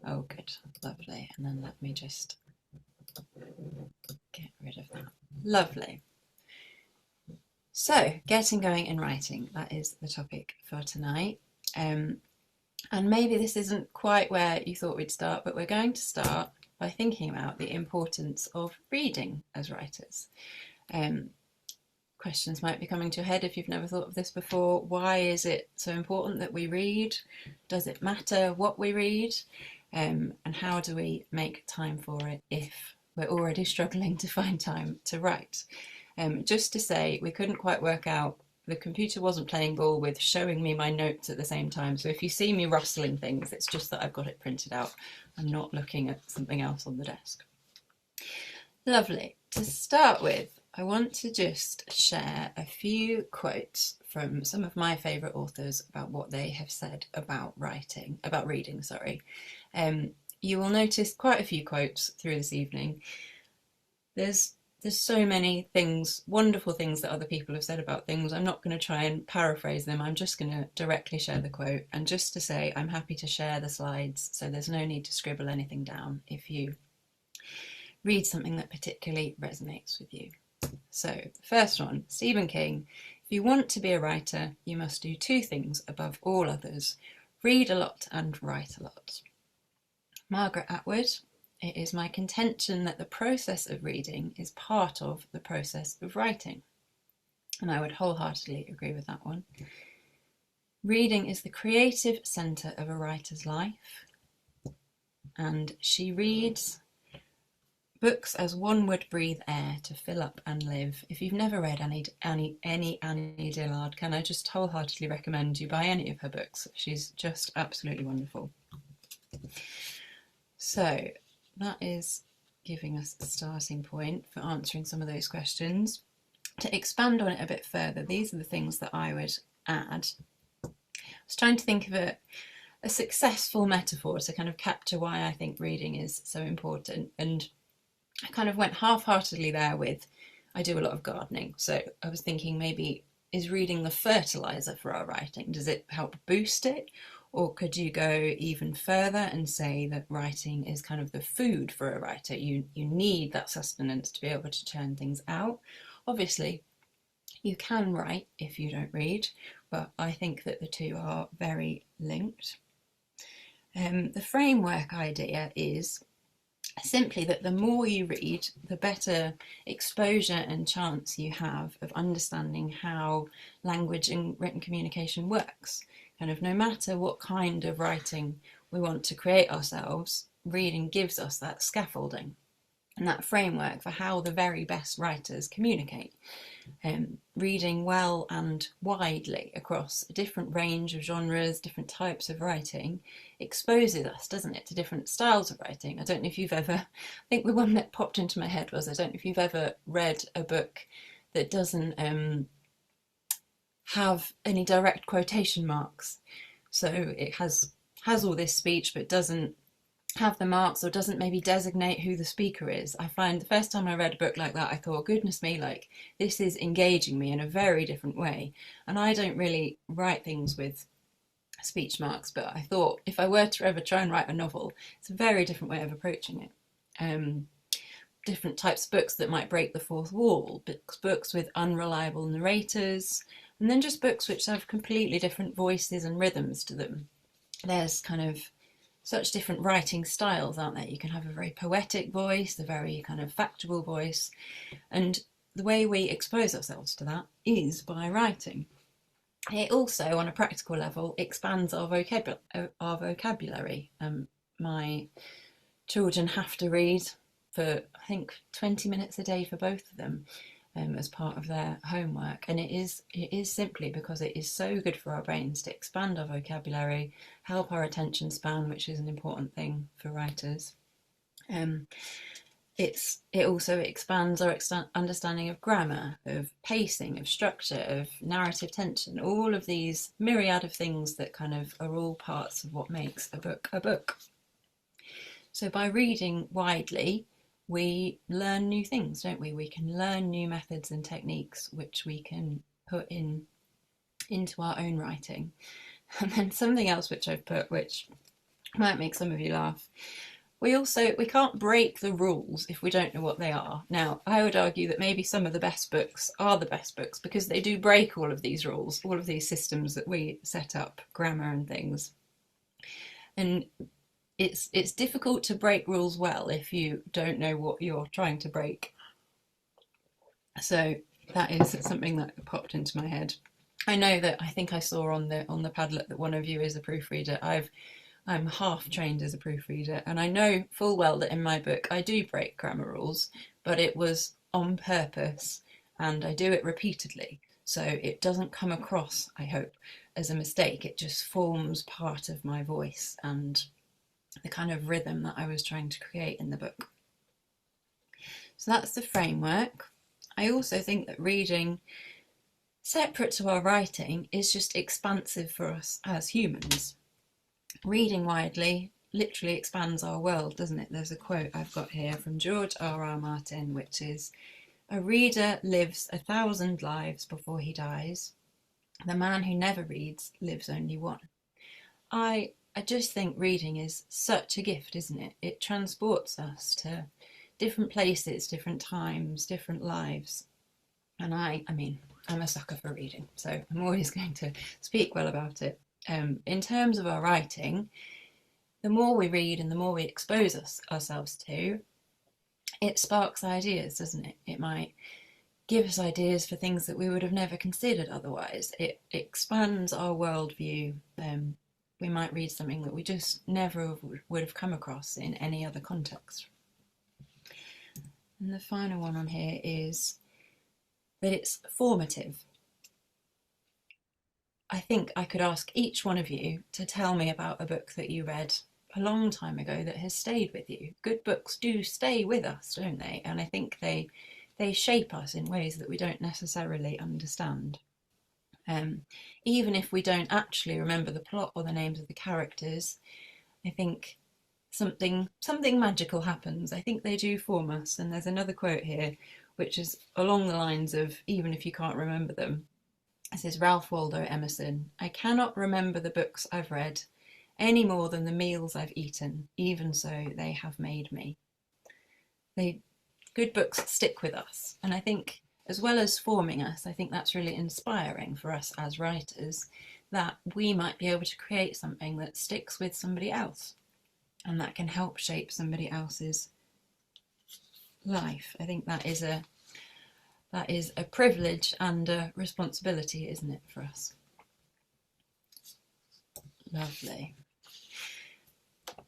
Oh, good, lovely. And then let me just get rid of that. Lovely. So, getting going in writing, that is the topic for tonight. And maybe this isn't quite where you thought we'd start, but we're going to start by thinking about the importance of reading as writers. Questions might be coming to your head if you've never thought of this before. Why is it so important that we read? Does it matter what we read? And how do we make time for it if we're already struggling to find time to write? Just to say, we couldn't quite work out, the computer wasn't playing ball with showing me my notes at the same time. So if you see me rustling things, it's just that I've got it printed out. I'm not looking at something else on the desk. Lovely. To start with, I want to just share a few quotes from some of my favourite authors about what they have said about reading. You will notice quite a few quotes through this evening. There's so many things, wonderful things that other people have said about things. I'm not going to try and paraphrase them. I'm just going to directly share the quote. And just to say, I'm happy to share the slides, so there's no need to scribble anything down if you read something that particularly resonates with you. So, the first one, Stephen King. If you want to be a writer, you must do two things above all others: read a lot and write a lot. Margaret Atwood. It is my contention that the process of reading is part of the process of writing. And I would wholeheartedly agree with that one. Reading is the creative centre of a writer's life. And she reads books as one would breathe air to fill up and live. If you've never read any Annie Dillard, can I just wholeheartedly recommend you buy any of her books? She's just absolutely wonderful. So that is giving us a starting point for answering some of those questions. To expand on it a bit further, these are the things that I would add. I was trying to think of a successful metaphor to kind of capture why I think reading is so important, and I kind of went half-heartedly there with, I do a lot of gardening, so I was thinking maybe, is reading the fertiliser for our writing? Does it help boost it? Or could you go even further and say that writing is kind of the food for a writer? You need that sustenance to be able to churn things out. Obviously, you can write if you don't read, but I think that the two are very linked. The framework idea is simply that the more you read, the better exposure and chance you have of understanding how language and written communication works. Kind of no matter what kind of writing we want to create ourselves, reading gives us that scaffolding and that framework for how the very best writers communicate. Reading well and widely across a different range of genres, different types of writing, exposes us, doesn't it, to different styles of writing. I don't know if you've ever, I think the one that popped into my head was, I don't know if you've ever read a book that doesn't have any direct quotation marks. So it has all this speech but doesn't have the marks or doesn't maybe designate who the speaker is. I find the first time I read a book like that, I thought, goodness me, like this is engaging me in a very different way. And I don't really write things with speech marks, but I thought if I were to ever try and write a novel, it's a very different way of approaching it. Different types of books that might break the fourth wall, books with unreliable narrators, and then just books which have completely different voices and rhythms to them. There's kind of such different writing styles, aren't there? You can have a very poetic voice, a very kind of factual voice, and the way we expose ourselves to that is by writing. It also, on a practical level, expands our vocabulary. My children have to read for, I think, 20 minutes a day for both of them, as part of their homework, and it is simply because it is so good for our brains to expand our vocabulary, help our attention span, which is an important thing for writers. It also expands our understanding of grammar, of pacing, of structure, of narrative tension, all of these myriad of things that kind of are all parts of what makes a book a book. So by reading widely, we learn new things, don't we? We can learn new methods and techniques which we can put into our own writing. And then something else which I've put, which Might make some of you laugh. We can't break the rules if we don't know what they are. Now, I would argue that maybe some of the best books are the best books because they do break all of these rules, all of these systems that we set up, grammar and things. And it's difficult to break rules well if you don't know what you're trying to break. So that is something that popped into my head. I know that I think I saw on the Padlet that one of you is a proofreader. I'm half trained as a proofreader, and I know full well that in my book I do break grammar rules, but it was on purpose and I do it repeatedly. So it doesn't come across, I hope, as a mistake. It just forms part of my voice and the kind of rhythm that I was trying to create in the book. So that's the framework. I also think that reading, separate to our writing, is just expansive for us as humans. Reading widely literally expands our world, doesn't it? There's a quote I've got here from George R.R. Martin, which is, "A reader lives 1,000 lives before he dies. The man who never reads lives only one." I just think reading is such a gift, isn't it? It transports us to different places, different times, different lives. And I mean, I'm a sucker for reading, so I'm always going to speak well about it. In terms of our writing, the more we read and the more we expose ourselves to, it sparks ideas, doesn't it? It might give us ideas for things that we would have never considered otherwise. It expands our worldview. We might read something that we just never would have come across in any other context. And the final one on here is that it's formative. I think I could ask each one of you to tell me about a book that you read a long time ago that has stayed with you. Good books do stay with us, don't they? And I think they shape us in ways that we don't necessarily understand. Even if we don't actually remember the plot or the names of the characters, I think something magical happens. I think they do form us. And there's another quote here, which is along the lines of, even if you can't remember them. This is Ralph Waldo Emerson. "I cannot remember the books I've read any more than the meals I've eaten. Even so, they have made me." Good books stick with us. And I think, as well as forming us, I think that's really inspiring for us as writers, that we might be able to create something that sticks with somebody else and that can help shape somebody else's life. I think that is a privilege and a responsibility, isn't it, for us? Lovely.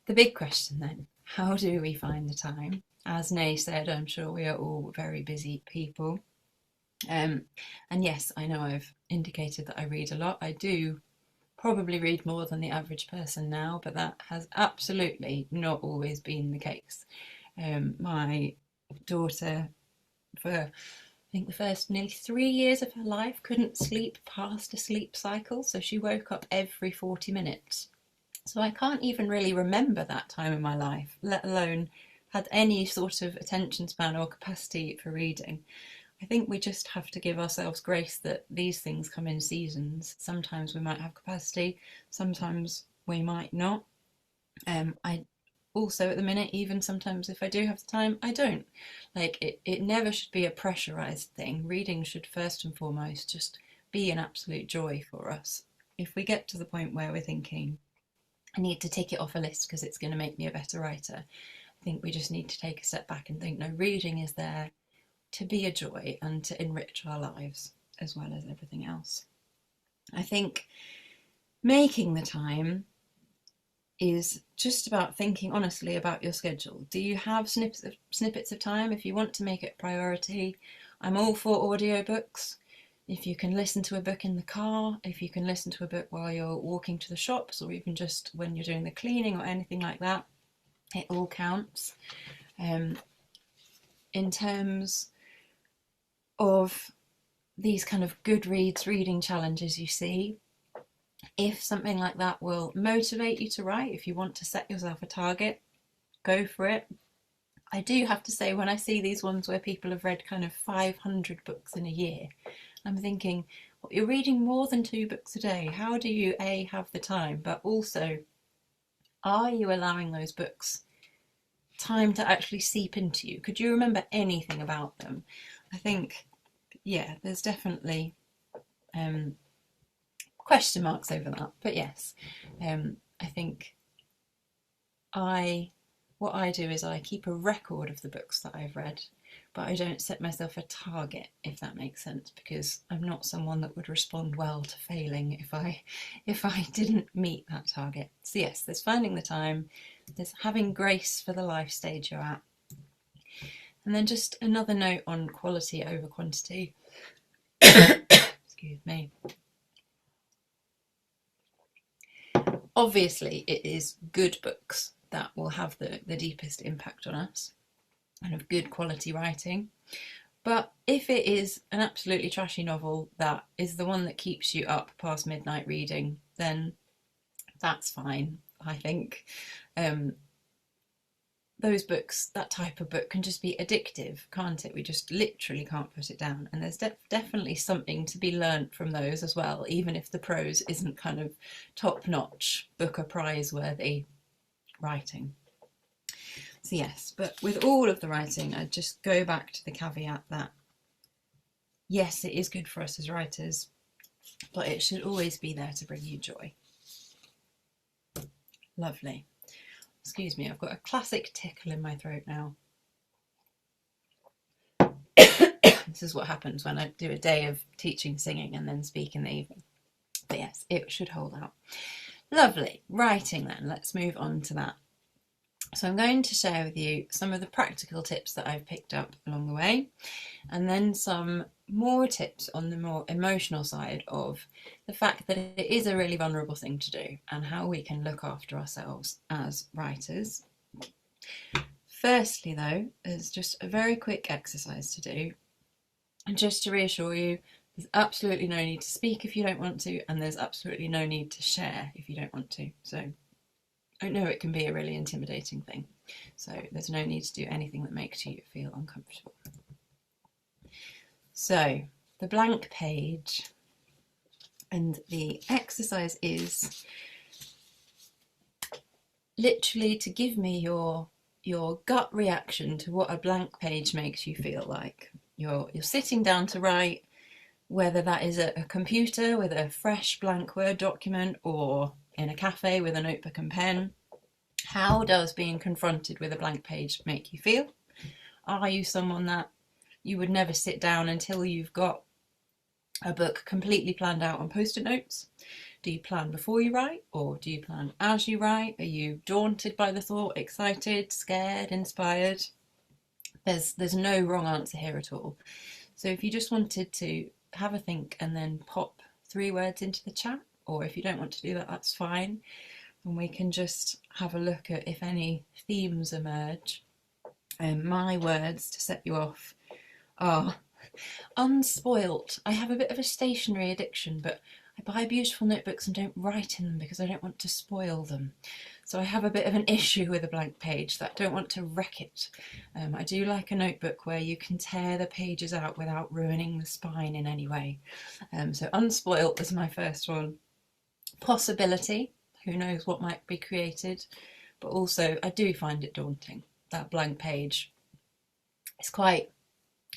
The big question then, how do we find the time? As Nay said, I'm sure we are all very busy people. And yes, I know I've indicated that I read a lot. I do probably read more than the average person now, but that has absolutely not always been the case. My daughter, for I think the first nearly 3 years of her life, couldn't sleep past a sleep cycle, so she woke up every 40 minutes. So I can't even really remember that time in my life, let alone had any sort of attention span or capacity for reading. I think we just have to give ourselves grace that these things come in seasons. Sometimes we might have capacity, sometimes we might not. I also, at the minute, even sometimes if I do have the time, I don't. Like, it never should be a pressurized thing. Reading should first and foremost just be an absolute joy for us. If we get to the point where we're thinking, I need to tick it off a list because it's going to make me a better writer, I think we just need to take a step back and think, no, reading is there to be a joy and to enrich our lives as well as everything else. I think making the time is just about thinking honestly about your schedule. Do you have snippets of time? If you want to make it a priority, I'm all for audiobooks. If you can listen to a book in the car, if you can listen to a book while you're walking to the shops, or even just when you're doing the cleaning or anything like that, it all counts. In terms of these kind of Goodreads reading challenges you see, if something like that will motivate you to write, if you want to set yourself a target, go for it. I do have to say, when I see these ones where people have read kind of 500 books in a year, I'm thinking, well, you're reading more than 2 books a day. How do you, A, have the time, but also, Are you allowing those books time to actually seep into you? Could you remember anything about them? I think, yeah, there's definitely question marks over that. But yes, I think what I do is I keep a record of the books that I've read, but I don't set myself a target, if that makes sense, because I'm not someone that would respond well to failing if I didn't meet that target. So yes, there's finding the time, there's having grace for the life stage you're at. And then just another note on quality over quantity. Excuse me. Obviously, it is good books that will have the deepest impact on us, and of good quality writing. But if it is an absolutely trashy novel that is the one that keeps you up past midnight reading, then that's fine, I think. Those books, that type of book, can just be addictive, can't it? We just literally can't put it down. And there's definitely something to be learnt from those as well, even if the prose isn't kind of top-notch Booker Prize worthy writing. So yes, but with all of the writing, I just go back to the caveat that yes, it is good for us as writers, but it should always be there to bring you joy. Lovely. Excuse me, I've got a classic tickle in my throat now. This is what happens when I do a day of teaching singing and then speak in the evening. But yes, it should hold out. Lovely. Writing then, let's move on to that. So I'm going to share with you some of the practical tips that I've picked up along the way, and then some more tips on the more emotional side of the fact that it is a really vulnerable thing to do and how we can look after ourselves as writers. Firstly, though, is just a very quick exercise to do, and just to reassure you, there's absolutely no need to speak if you don't want to, and there's absolutely no need to share if you don't want to. So I know it can be a really intimidating thing, so there's no need to do anything that makes you feel uncomfortable. So the blank page, and the exercise is literally to give me your gut reaction to what a blank page makes you feel like. You're sitting down to write, whether that is at a computer with a fresh blank Word document or in a cafe with a notebook and pen. How does being confronted with a blank page make you feel? Are you someone that you would never sit down until you've got a book completely planned out on post-it notes? Do you plan before you write, or do you plan as you write? Are you daunted by the thought, excited, scared, inspired? There's no wrong answer here at all. So if you just wanted to have a think and then pop 3 words into the chat, or if you don't want to do that, that's fine. And we can just have a look at if any themes emerge. My words to set you off are unspoilt. I have a bit of a stationery addiction, but I buy beautiful notebooks and don't write in them because I don't want to spoil them. So I have a bit of an issue with a blank page, that I don't want to wreck it. I do like a notebook where you can tear the pages out without ruining the spine in any way. So unspoilt is my first one. Possibility, who knows what might be created, but also I do find it daunting. That blank page is quite,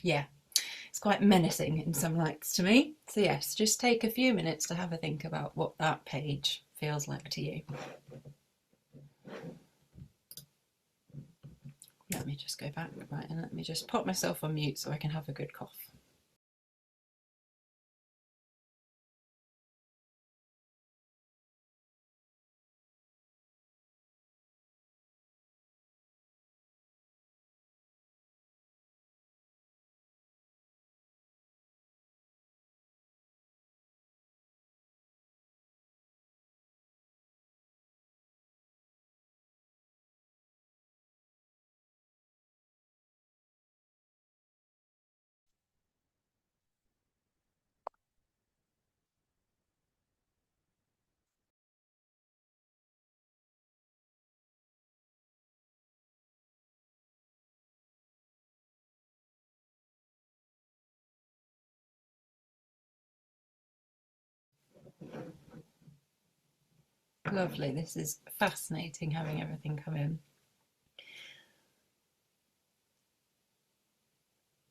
it's quite menacing in some lights to me. So yes, just take a few minutes to have a think about what that page feels like to you. Let me just go back, right, and let me just pop myself on mute so I can have a good cough. Lovely. This is fascinating having everything come in.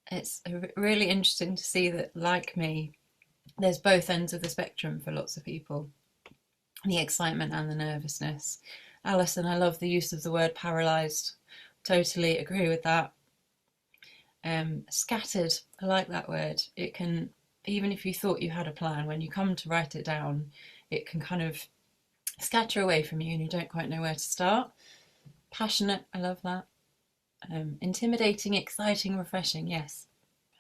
It's really interesting to see that, like me, there's both ends of the spectrum for lots of people, the excitement and the nervousness. Alison, I love the use of the word paralysed. Totally agree with that. Scattered, I like that word. It can, even if you thought you had a plan, when you come to write it down, it can kind of scatter away from you and you don't quite know where to start. Passionate, I love that. Intimidating, exciting, refreshing, yes.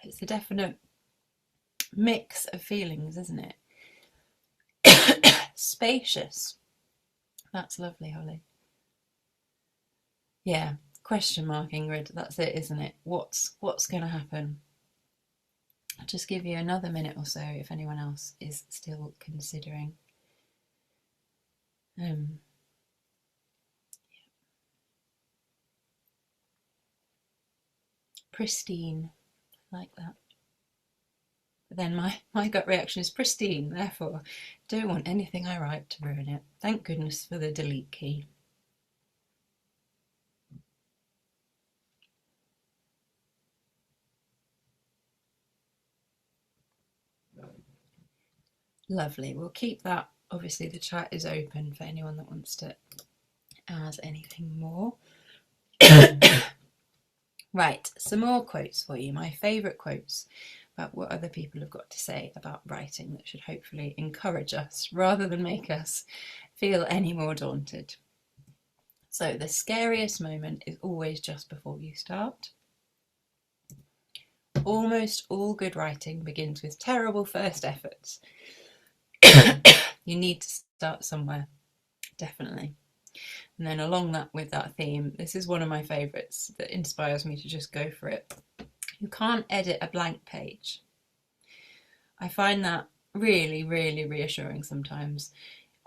It's a definite mix of feelings, isn't it? Spacious. That's lovely, Holly. Yeah, question mark, Ingrid. That's it, isn't it? What's going to happen? I'll just give you another minute or so if anyone else is still considering. Pristine, I like that. But then my gut reaction is pristine, therefore don't want anything I write to ruin it. Thank goodness for the delete key. Lovely. We'll keep that. Obviously, the chat is open for anyone that wants to add anything more. Right, some more quotes for you. My favourite quotes about what other people have got to say about writing that should hopefully encourage us rather than make us feel any more daunted. So, the scariest moment is always just before you start. Almost all good writing begins with terrible first efforts. You need to start somewhere, definitely. And then along that with that theme, this is one of my favourites that inspires me to just go for it. You can't edit a blank page. I find that really, really reassuring sometimes.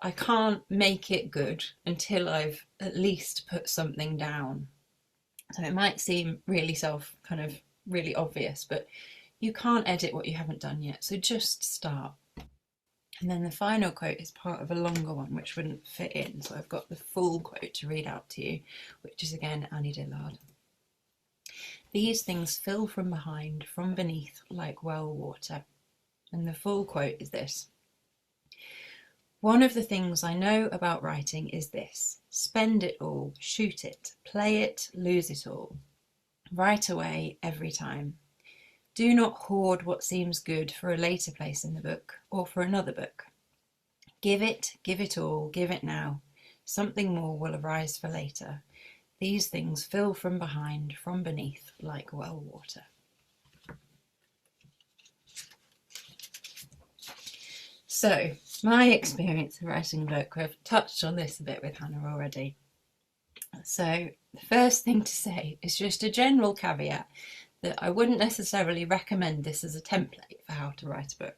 I can't make it good until I've at least put something down. So it might seem really really obvious, but you can't edit what you haven't done yet. So just start. And then the final quote is part of a longer one, which wouldn't fit in. So I've got the full quote to read out to you, which is again Annie Dillard. These things fill from behind, from beneath, like well water. And the full quote is this. One of the things I know about writing is this. Spend it all, shoot it, play it, lose it all. Write away every time. Do not hoard what seems good for a later place in the book or for another book. Give it all, give it now. Something more will arise for later. These things fill from behind, from beneath, like well water. So, my experience of writing a book, we've touched on this a bit with Hannah already. So, the first thing to say is just a general caveat that I wouldn't necessarily recommend this as a template for how to write a book.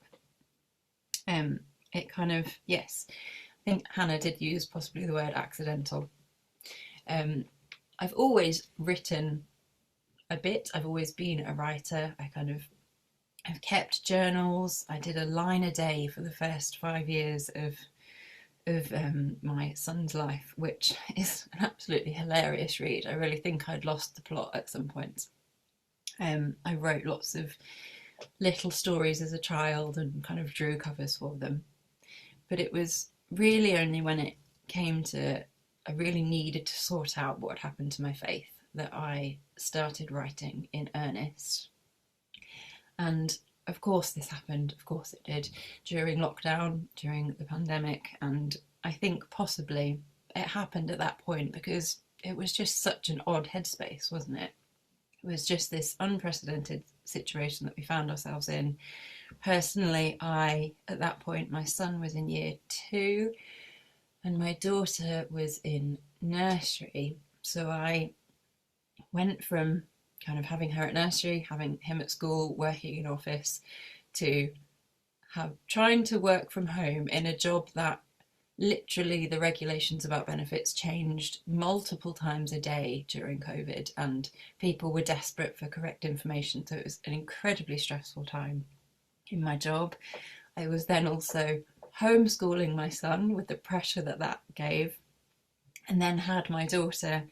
It kind of, yes, I think Hannah did use possibly the word accidental. I've always written a bit. I've always been a writer. I've kept journals. I did a line a day for the first 5 years of my son's life, which is an absolutely hilarious read. I really think I'd lost the plot at some point. I wrote lots of little stories as a child and kind of drew covers for them. But it was really only when it came to I really needed to sort out what had happened to my faith that I started writing in earnest. And of course this happened, of course it did, during lockdown, during the pandemic, and I think possibly it happened at that point because it was just such an odd headspace, wasn't it? It was just this unprecedented situation that we found ourselves in. Personally, at that point, my son was in year 2 and my daughter was in nursery. So I went from kind of having her at nursery, having him at school, working in office, to trying to work from home in a job that literally the regulations about benefits changed multiple times a day during COVID, and people were desperate for correct information. So it was an incredibly stressful time in my job. I was then also homeschooling my son with the pressure that that gave, and then had my daughter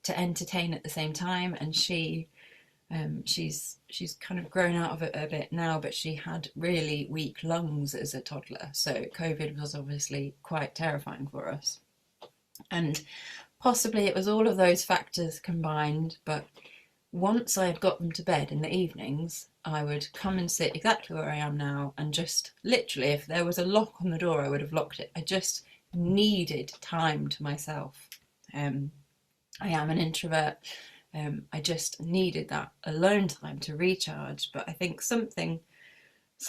to entertain at the same time, and she's kind of grown out of it a bit now, but she had really weak lungs as a toddler, so COVID was obviously quite terrifying for us. And possibly it was all of those factors combined, but once I had got them to bed in the evenings, I would come and sit exactly where I am now, and just literally, if there was a lock on the door, I would have locked it. I just needed time to myself. I am an introvert. I just needed that alone time to recharge. But I think something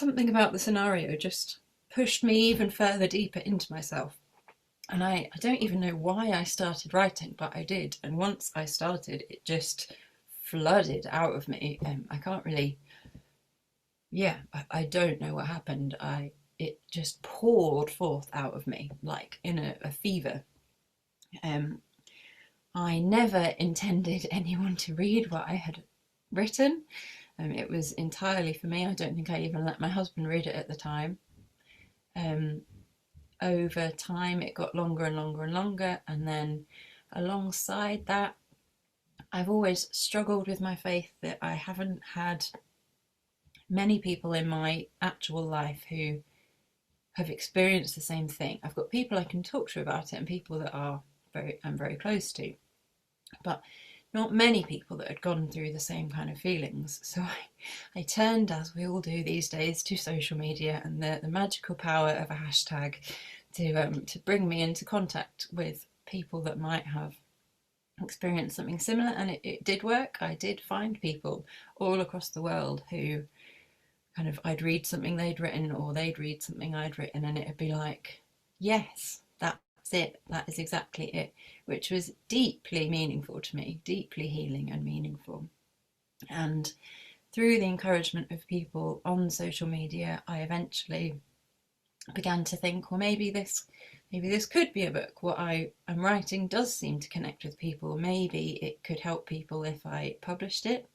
about the scenario just pushed me even further deeper into myself. And I don't even know why I started writing, but I did. And once I started, it just flooded out of me. I can't really, yeah, I don't know what happened. It just poured forth out of me like in a fever. I never intended anyone to read what I had written. It was entirely for me. I don't think I even let my husband read it at the time. Over time, it got longer and longer and longer, and then alongside that, I've always struggled with my faith that I haven't had many people in my actual life who have experienced the same thing. I've got people I can talk to about it and people that I'm very close to, but not many people that had gone through the same kind of feelings. So I turned, as we all do these days, to social media and the magical power of a hashtag to bring me into contact with people that might have experienced something similar. And it did work. I did find people all across the world who kind of, I'd read something they'd written or they'd read something I'd written, and it'd be like, yes, that's it, that is exactly it, which was deeply meaningful to me, deeply healing and meaningful. And through the encouragement of people on social media, I eventually began to think, well, maybe this could be a book. What I am writing does seem to connect with people. Maybe it could help people if I published it.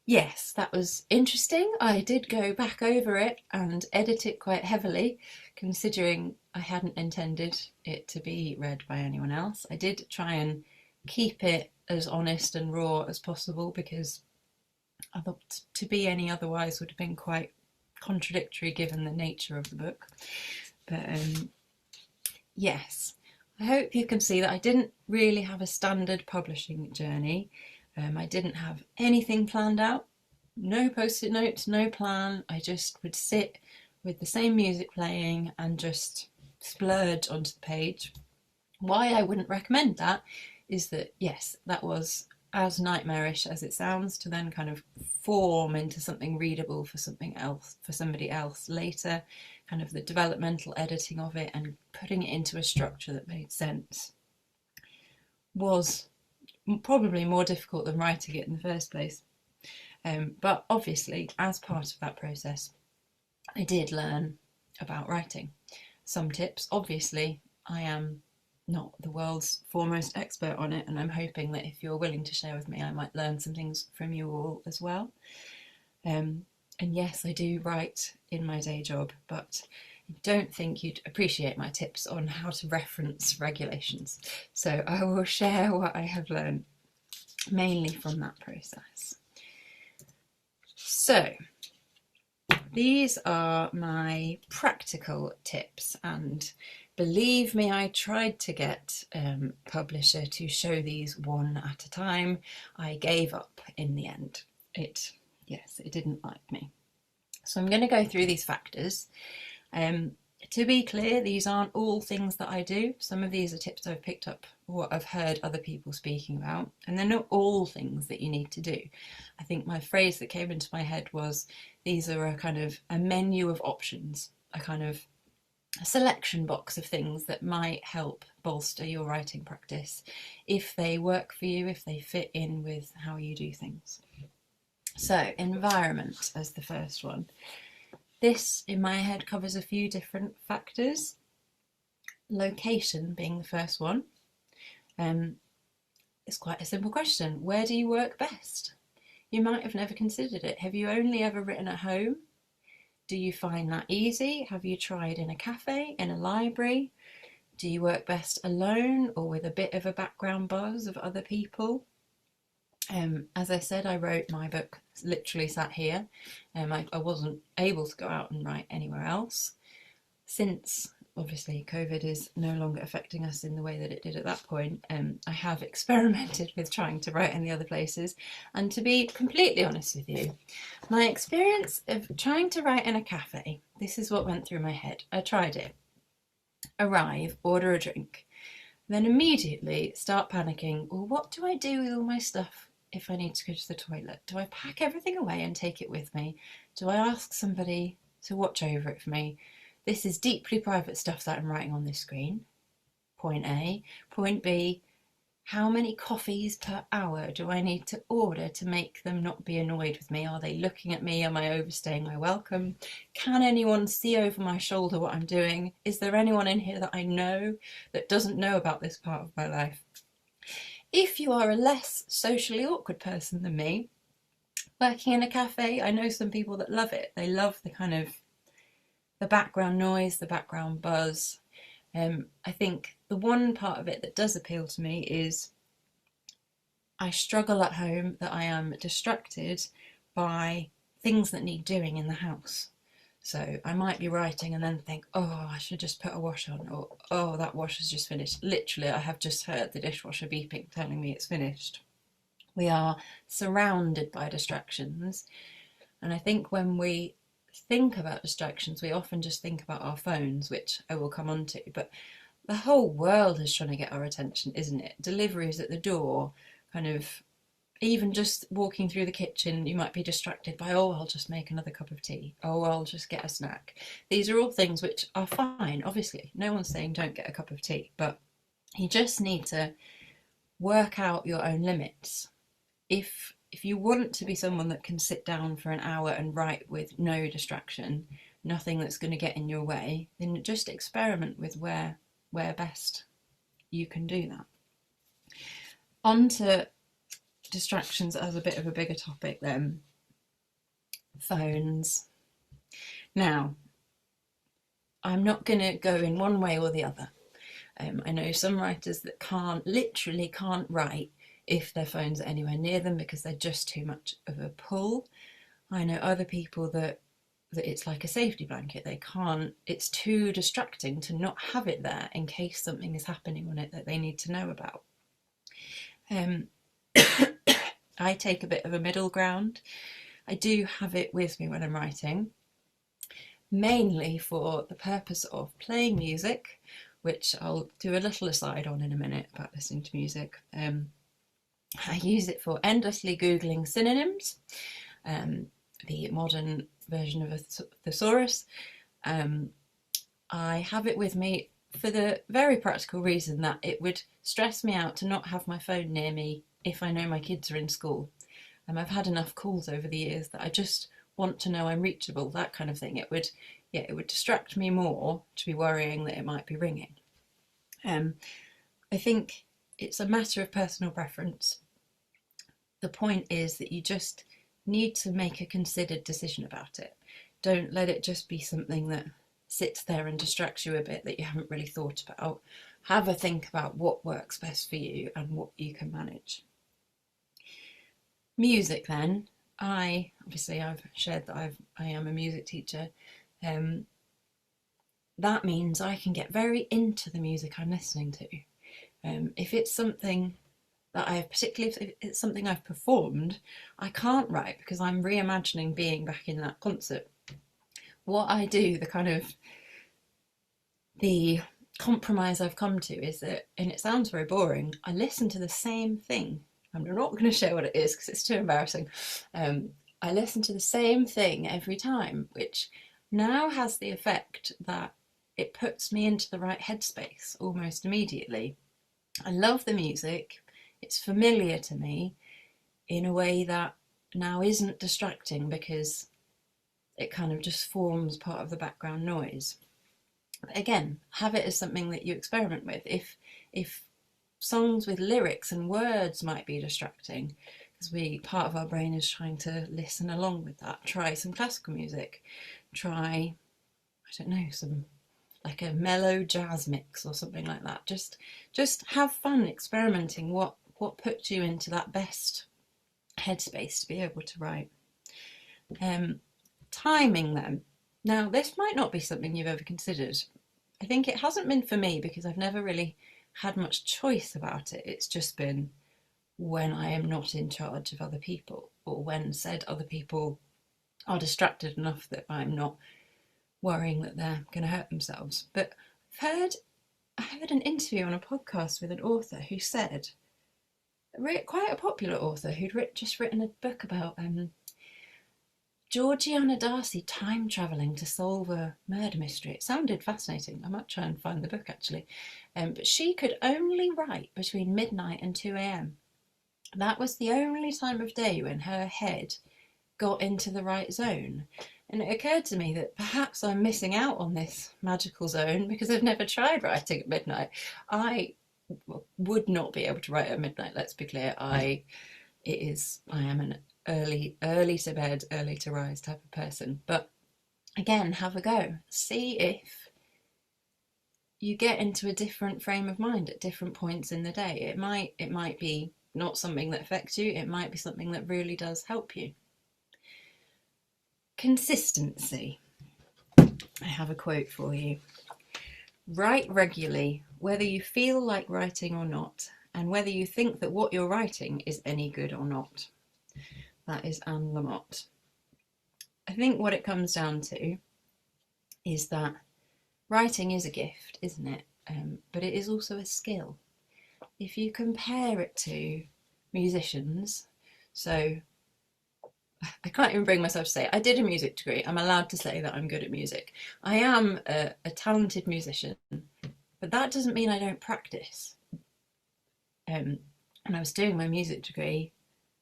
Yes, that was interesting. I did go back over it and edit it quite heavily, considering I hadn't intended it to be read by anyone else. I did try and keep it as honest and raw as possible, because I thought to be any otherwise would have been quite contradictory given the nature of the book. But yes, I hope you can see that I didn't really have a standard publishing journey. I didn't have anything planned out, no post-it notes, no plan. I just would sit with the same music playing and just splurge onto the page. Why I wouldn't recommend that is that, yes, that was as nightmarish as it sounds, to then kind of form into something readable for something else, for somebody else later, kind of the developmental editing of it and putting it into a structure that made sense was probably more difficult than writing it in the first place. But obviously, as part of that process, I did learn about writing. Some tips. Obviously, I am not the world's foremost expert on it, and I'm hoping that if you're willing to share with me, I might learn some things from you all as well. And yes, I do write in my day job, but I don't think you'd appreciate my tips on how to reference regulations. So I will share what I have learned, mainly from that process. So these are my practical tips, and believe me, I tried to get publisher to show these one at a time. I gave up in the end. It didn't like me. So I'm going to go through these factors. To be clear, these aren't all things that I do. Some of these are tips I've picked up or I've heard other people speaking about, and they're not all things that you need to do. I think my phrase that came into my head was, these are a kind of a menu of options, a kind of a selection box of things that might help bolster your writing practice if they work for you, if they fit in with how you do things. So, environment as the first one. This, in my head, covers a few different factors. Location being the first one. It's quite a simple question. Where do you work best? You might have never considered it. Have you only ever written at home? Do you find that easy? Have you tried in a cafe, in a library? Do you work best alone or with a bit of a background buzz of other people? As I said, I wrote my book literally sat here. I wasn't able to go out and write anywhere else. Since obviously COVID is no longer affecting us in the way that it did at that point, I have experimented with trying to write in the other places. And to be completely honest with you, my experience of trying to write in a cafe, this is what went through my head. I tried it. Arrive, order a drink, then immediately start panicking. Well, what do I do with all my stuff if I need to go to the toilet? Do I pack everything away and take it with me? Do I ask somebody to watch over it for me? This is deeply private stuff that I'm writing on this screen. Point A. Point B, how many coffees per hour do I need to order to make them not be annoyed with me? Are they looking at me? Am I overstaying my welcome? Can anyone see over my shoulder what I'm doing? Is there anyone in here that I know that doesn't know about this part of my life? If you are a less socially awkward person than me, working in a cafe, I know some people that love it. They love the kind of the background noise, the background buzz. I think the one part of it that does appeal to me is I struggle at home that I am distracted by things that need doing in the house. So I might be writing and then think, oh, I should just put a wash on, or oh, that wash has just finished. Literally, I have just heard the dishwasher beeping, telling me it's finished. We are surrounded by distractions. And I think when we think about distractions, we often just think about our phones, which I will come on to, but the whole world is trying to get our attention, isn't it? Deliveries at the door, kind of, even just walking through the kitchen, you might be distracted by, oh, I'll just make another cup of tea. Oh, I'll just get a snack. These are all things which are fine, obviously. No one's saying don't get a cup of tea, but you just need to work out your own limits. If you want to be someone that can sit down for an hour and write with no distraction, nothing that's going to get in your way, then just experiment with where best you can do that. On to distractions as a bit of a bigger topic then. Phones. Now, I'm not going to go in one way or the other. I know some writers that literally can't write if their phones are anywhere near them because they're just too much of a pull. I know other people that it's like a safety blanket. They can't, it's too distracting to not have it there in case something is happening on it that they need to know about. I take a bit of a middle ground. I do have it with me when I'm writing, mainly for the purpose of playing music, which I'll do a little aside on in a minute about listening to music. I use it for endlessly Googling synonyms, the modern version of a thesaurus. I have it with me for the very practical reason that it would stress me out to not have my phone near me if I know my kids are in school. I've had enough calls over the years that I just want to know I'm reachable, that kind of thing. It would distract me more to be worrying that it might be ringing. I think it's a matter of personal preference. The point is that you just need to make a considered decision about it. Don't let it just be something that sits there and distracts you a bit that you haven't really thought about. Have a think about what works best for you and what you can manage. Music then. I've shared that I am a music teacher. That means I can get very into the music I'm listening to. If it's something that particularly if it's something I've performed, I can't write because I'm reimagining being back in that concert. What I do, the compromise I've come to is that, and it sounds very boring, I listen to the same thing. I'm not going to share what it is because it's too embarrassing. I listen to the same thing every time, which now has the effect that it puts me into the right headspace almost immediately. I love the music. It's familiar to me in a way that now isn't distracting because it kind of just forms part of the background noise. But again, have it as something that you experiment with. If songs with lyrics and words might be distracting, because part of our brain is trying to listen along with that, try some classical music. try, I don't know, some like a mellow jazz mix or something like that. Just have fun experimenting what puts you into that best headspace to be able to write. Timing them. Now, this might not be something you've ever considered. I think it hasn't been for me because I've never really had much choice about it. It's just been when I am not in charge of other people, or when said other people are distracted enough that I'm not worrying that they're going to hurt themselves. But I heard an interview on a podcast with an author who said, quite a popular author who'd just written a book about Georgiana Darcy time travelling to solve a murder mystery. It sounded fascinating. I might try and find the book actually. But she could only write between midnight and 2 a.m. That was the only time of day when her head got into the right zone. And it occurred to me that perhaps I'm missing out on this magical zone because I've never tried writing at midnight. I would not be able to write at midnight, let's be clear. I am an early to bed, early to rise type of person. But again, have a go. See if you get into a different frame of mind at different points in the day. It might be not something that affects you. It might be something that really does help you. Consistency. I have a quote for you. Write regularly, whether you feel like writing or not, and whether you think that what you're writing is any good or not. That is Anne Lamott. I think what it comes down to is that writing is a gift, isn't it? But it is also a skill. If you compare it to musicians, so I can't even bring myself to say it. I did a music degree. I'm allowed to say that I'm good at music. I am a talented musician, but that doesn't mean I don't practice. And I was doing my music degree,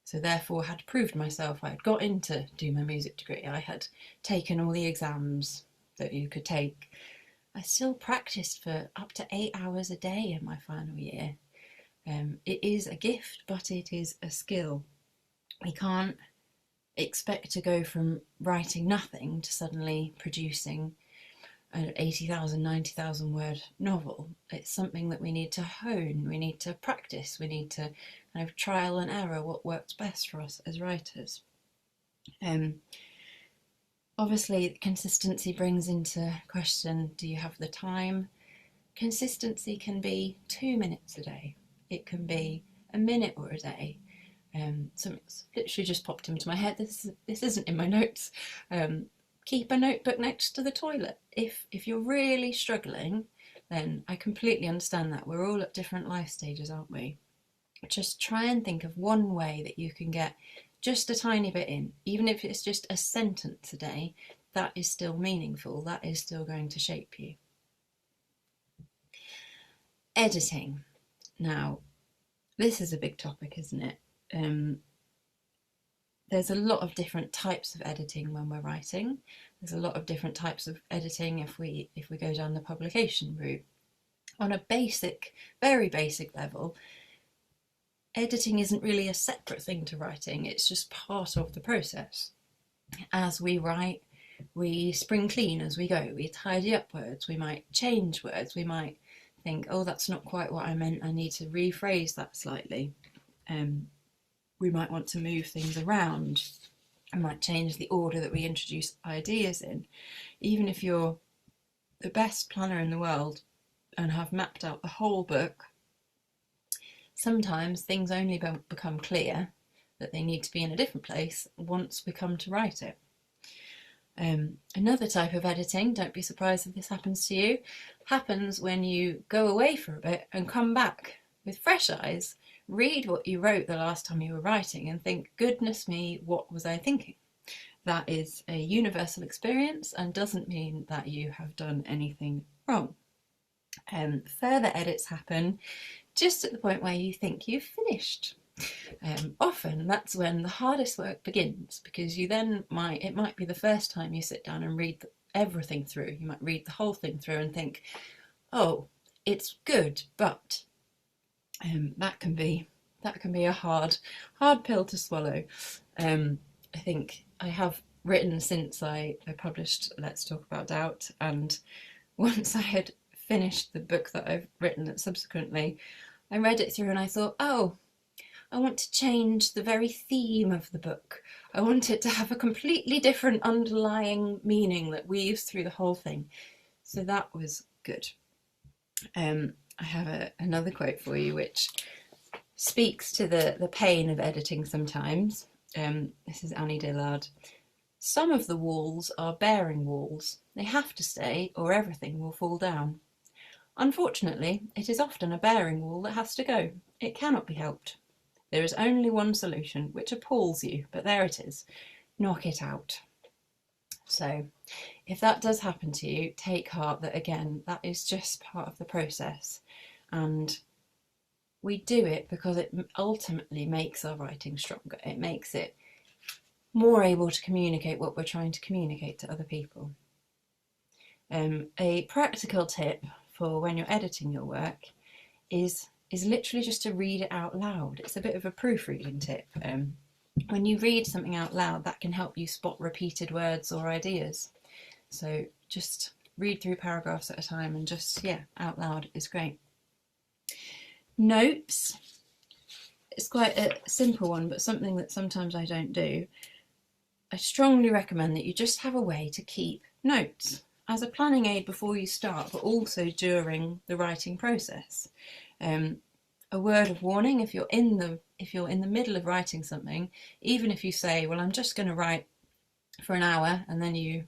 so therefore had proved myself. I had got in to do my music degree. I had taken all the exams that you could take. I still practiced for up to 8 hours a day in my final year. It is a gift, but it is a skill. We can't expect to go from writing nothing to suddenly producing an 80,000, 90,000 word novel. It's something that we need to hone, we need to practice, we need to kind of trial and error what works best for us as writers. Obviously, consistency brings into question, do you have the time? Consistency can be 2 minutes a day. It can be a minute or a day. Something's literally just popped into my head. This isn't in my notes. Keep a notebook next to the toilet. If you're really struggling, then I completely understand that. We're all at different life stages, aren't we? Just try and think of one way that you can get just a tiny bit in. Even if it's just a sentence a day, that is still meaningful. That is still going to shape you. Editing. Now, this is a big topic, isn't it? There's a lot of different types of editing when we're writing. There's a lot of different types of editing if we go down the publication route. On a basic, very basic level, editing isn't really a separate thing to writing. It's just part of the process. As we write, we spring clean as we go. We tidy up words. We might change words. We might think, oh, that's not quite what I meant. I need to rephrase that slightly. We might want to move things around. I might change the order that we introduce ideas in. Even if you're the best planner in the world and have mapped out the whole book, sometimes things only become clear that they need to be in a different place once we come to write it. Another type of editing, don't be surprised if this happens to you, happens when you go away for a bit and come back with fresh eyes, read what you wrote the last time you were writing and think, goodness me, what was I thinking? That is a universal experience and doesn't mean that you have done anything wrong. Further edits happen just at the point where you think you've finished. Often that's when the hardest work begins, because it might be the first time you sit down and read everything through. You might read the whole thing through and think, oh, it's good, but that can be a hard pill to swallow. I think I have written since I published Let's Talk About Doubt, and once I had finished the book that I've written subsequently, I read it through and I thought, oh, I want to change the very theme of the book. I want it to have a completely different underlying meaning that weaves through the whole thing. So that was good. I have another quote for you which speaks to the pain of editing sometimes. This is Annie Dillard. Some of the walls are bearing walls. They have to stay or everything will fall down. Unfortunately, it is often a bearing wall that has to go. It cannot be helped. There is only one solution, which appalls you, but there it is. Knock it out. So if that does happen to you, take heart that, again, that is just part of the process. And we do it because it ultimately makes our writing stronger. It makes it more able to communicate what we're trying to communicate to other people. A practical tip for when you're editing your work is literally just to read it out loud. It's a bit of a proofreading tip. When you read something out loud, that can help you spot repeated words or ideas. So just read through paragraphs at a time and just, out loud is great. Notes. It's quite a simple one, but something that sometimes I don't do. I strongly recommend that you just have a way to keep notes as a planning aid before you start, but also during the writing process. A word of warning: if you're in the middle of writing something, even if you say, well, I'm just going to write for an hour, and then you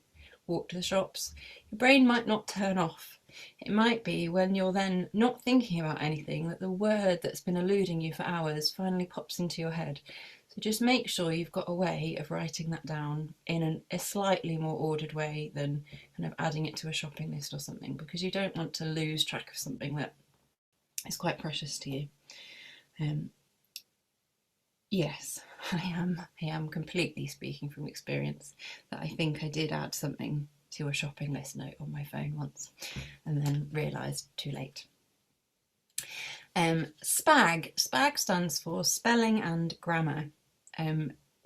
walk to the shops, your brain might not turn off. It might be when you're then not thinking about anything that the word that's been eluding you for hours finally pops into your head. So just make sure you've got a way of writing that down in a slightly more ordered way than kind of adding it to a shopping list or something, because you don't want to lose track of something that is quite precious to you. Yes, I am completely speaking from experience that I think I did add something to a shopping list note on my phone once and then realised too late. SPAG stands for spelling and grammar.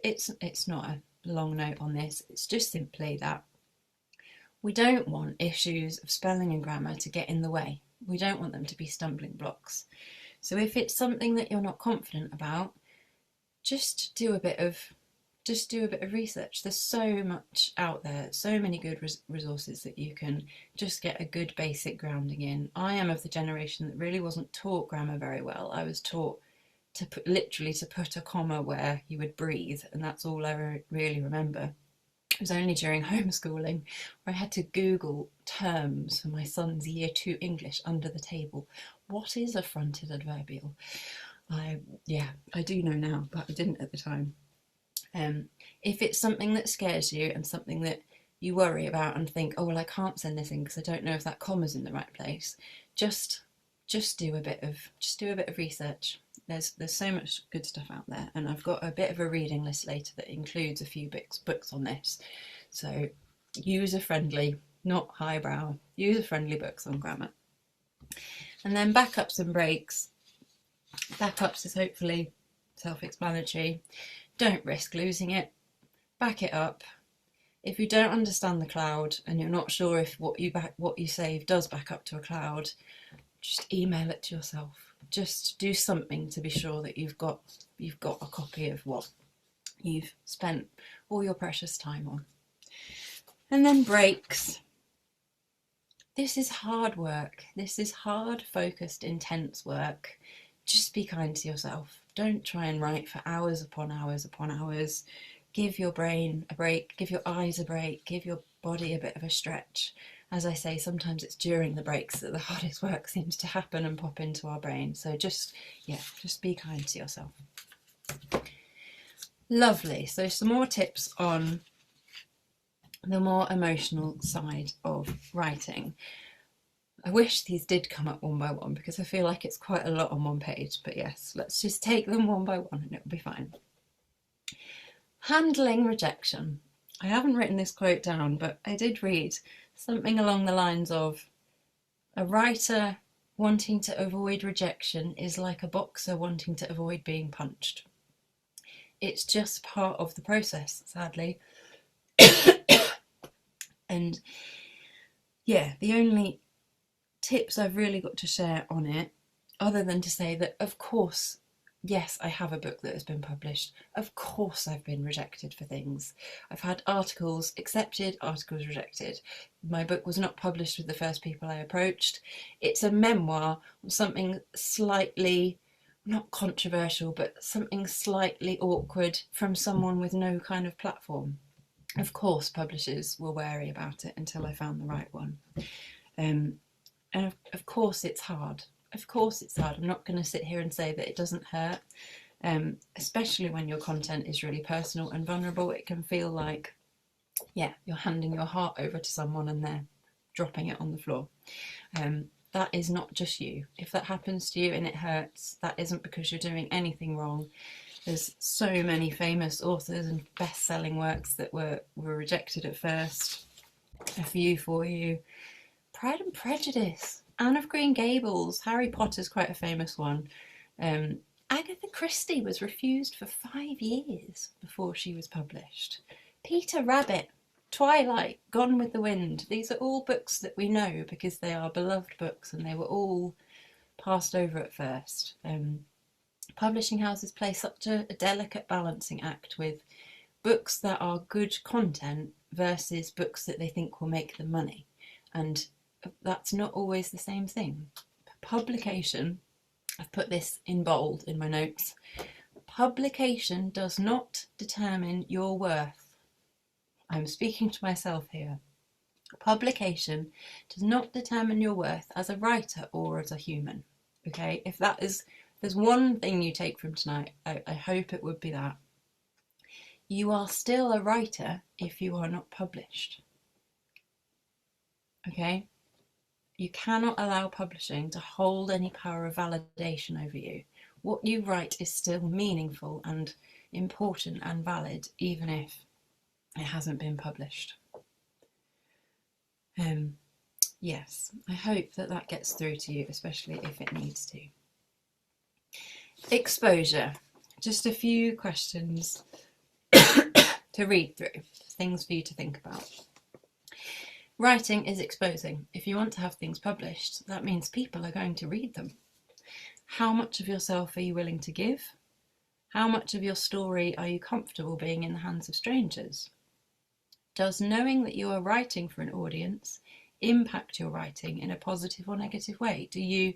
It's not a long note on this, it's just simply that we don't want issues of spelling and grammar to get in the way. We don't want them to be stumbling blocks. So if it's something that you're not confident about, just do a bit of research. There's so much out there, so many good resources that you can just get a good basic grounding in. I am of the generation that really wasn't taught grammar very well. I was taught to put a comma where you would breathe, and that's all I really remember. It was only during homeschooling where I had to Google terms for my son's Year 2 English under the table. What is a fronted adverbial? I do know now, but I didn't at the time. If it's something that scares you and something that you worry about and think, oh well, I can't send this in because I don't know if that comma's in the right place, just do a bit of research. There's so much good stuff out there, and I've got a bit of a reading list later that includes a few books on this. So user-friendly, not highbrow, user-friendly books on grammar. And then backups and breaks. Backups is hopefully self-explanatory. Don't risk losing it. Back it up. If you don't understand the cloud and you're not sure if what you save does back up to a cloud, just email it to yourself. Just do something to be sure that you've got a copy of what you've spent all your precious time on. And then breaks. This is hard work. This is hard, focused, intense work. Just be kind to yourself. Don't try and write for hours upon hours upon hours. Give your brain a break, give your eyes a break, give your body a bit of a stretch. As I say, sometimes it's during the breaks that the hardest work seems to happen and pop into our brain. So just be kind to yourself. Lovely. So some more tips on the more emotional side of writing. I wish these did come up one by one because I feel like it's quite a lot on one page, but yes, let's just take them one by one and it'll be fine. Handling rejection. I haven't written this quote down, but I did read something along the lines of, a writer wanting to avoid rejection is like a boxer wanting to avoid being punched. It's just part of the process, sadly. And yeah, the only tips I've really got to share on it, other than to say that, of course, yes, I have a book that has been published. Of course, I've been rejected for things. I've had articles accepted, articles rejected. My book was not published with the first people I approached. It's a memoir on something slightly, not controversial, but something slightly awkward from someone with no kind of platform. Of course, publishers were wary about it until I found the right one. And of course, it's hard. Of course, it's hard. I'm not going to sit here and say that it doesn't hurt, especially when your content is really personal and vulnerable. It can feel like, yeah, you're handing your heart over to someone and they're dropping it on the floor. That is not just you. If that happens to you and it hurts, that isn't because you're doing anything wrong. There's so many famous authors and best-selling works that were rejected at first. A few for you. Pride and Prejudice, Anne of Green Gables, Harry Potter's quite a famous one. Agatha Christie was refused for 5 years before she was published. Peter Rabbit, Twilight, Gone with the Wind. These are all books that we know because they are beloved books and they were all passed over at first. Publishing houses play such a delicate balancing act with books that are good content versus books that they think will make them money. And that's not always the same thing. Publication, I've put this in bold in my notes, publication does not determine your worth. I'm speaking to myself here. Publication does not determine your worth as a writer or as a human. Okay, if there's one thing you take from tonight, I hope it would be that. You are still a writer if you are not published. Okay? You cannot allow publishing to hold any power of validation over you. What you write is still meaningful and important and valid, even if it hasn't been published. Yes, I hope that gets through to you, especially if it needs to. Exposure. Just a few questions to read through, things for you to think about. Writing is exposing. If you want to have things published, that means people are going to read them. How much of yourself are you willing to give? How much of your story are you comfortable being in the hands of strangers? Does knowing that you are writing for an audience impact your writing in a positive or negative way? Do you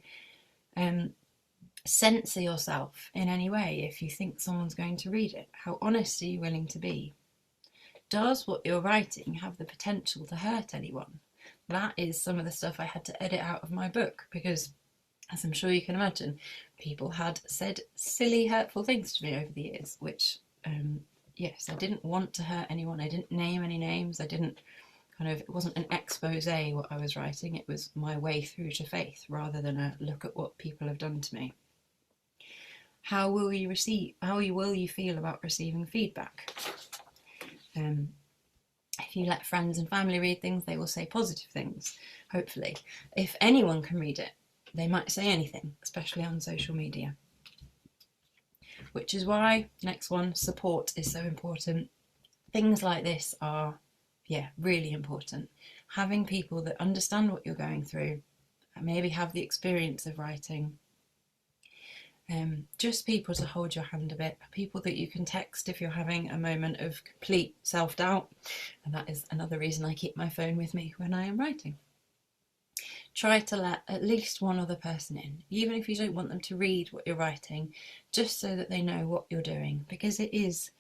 censor yourself in any way if you think someone's going to read it? How honest are you willing to be? Does what you're writing have the potential to hurt anyone? That is some of the stuff I had to edit out of my book because, as I'm sure you can imagine, people had said silly, hurtful things to me over the years, which, yes, I didn't want to hurt anyone. I didn't name any names. I didn't it wasn't an expose what I was writing. It was my way through to faith rather than a look at what people have done to me. How will you feel about receiving feedback? If you let friends and family read things, they will say positive things, hopefully. If anyone can read it, they might say anything, especially on social media. Which is why, next one, support is so important. Things like this are, really important. Having people that understand what you're going through, and maybe have the experience of writing. Just people to hold your hand a bit, people that you can text if you're having a moment of complete self-doubt, and that is another reason I keep my phone with me when I am writing. Try to let at least one other person in, even if you don't want them to read what you're writing, just so that they know what you're doing, because it is,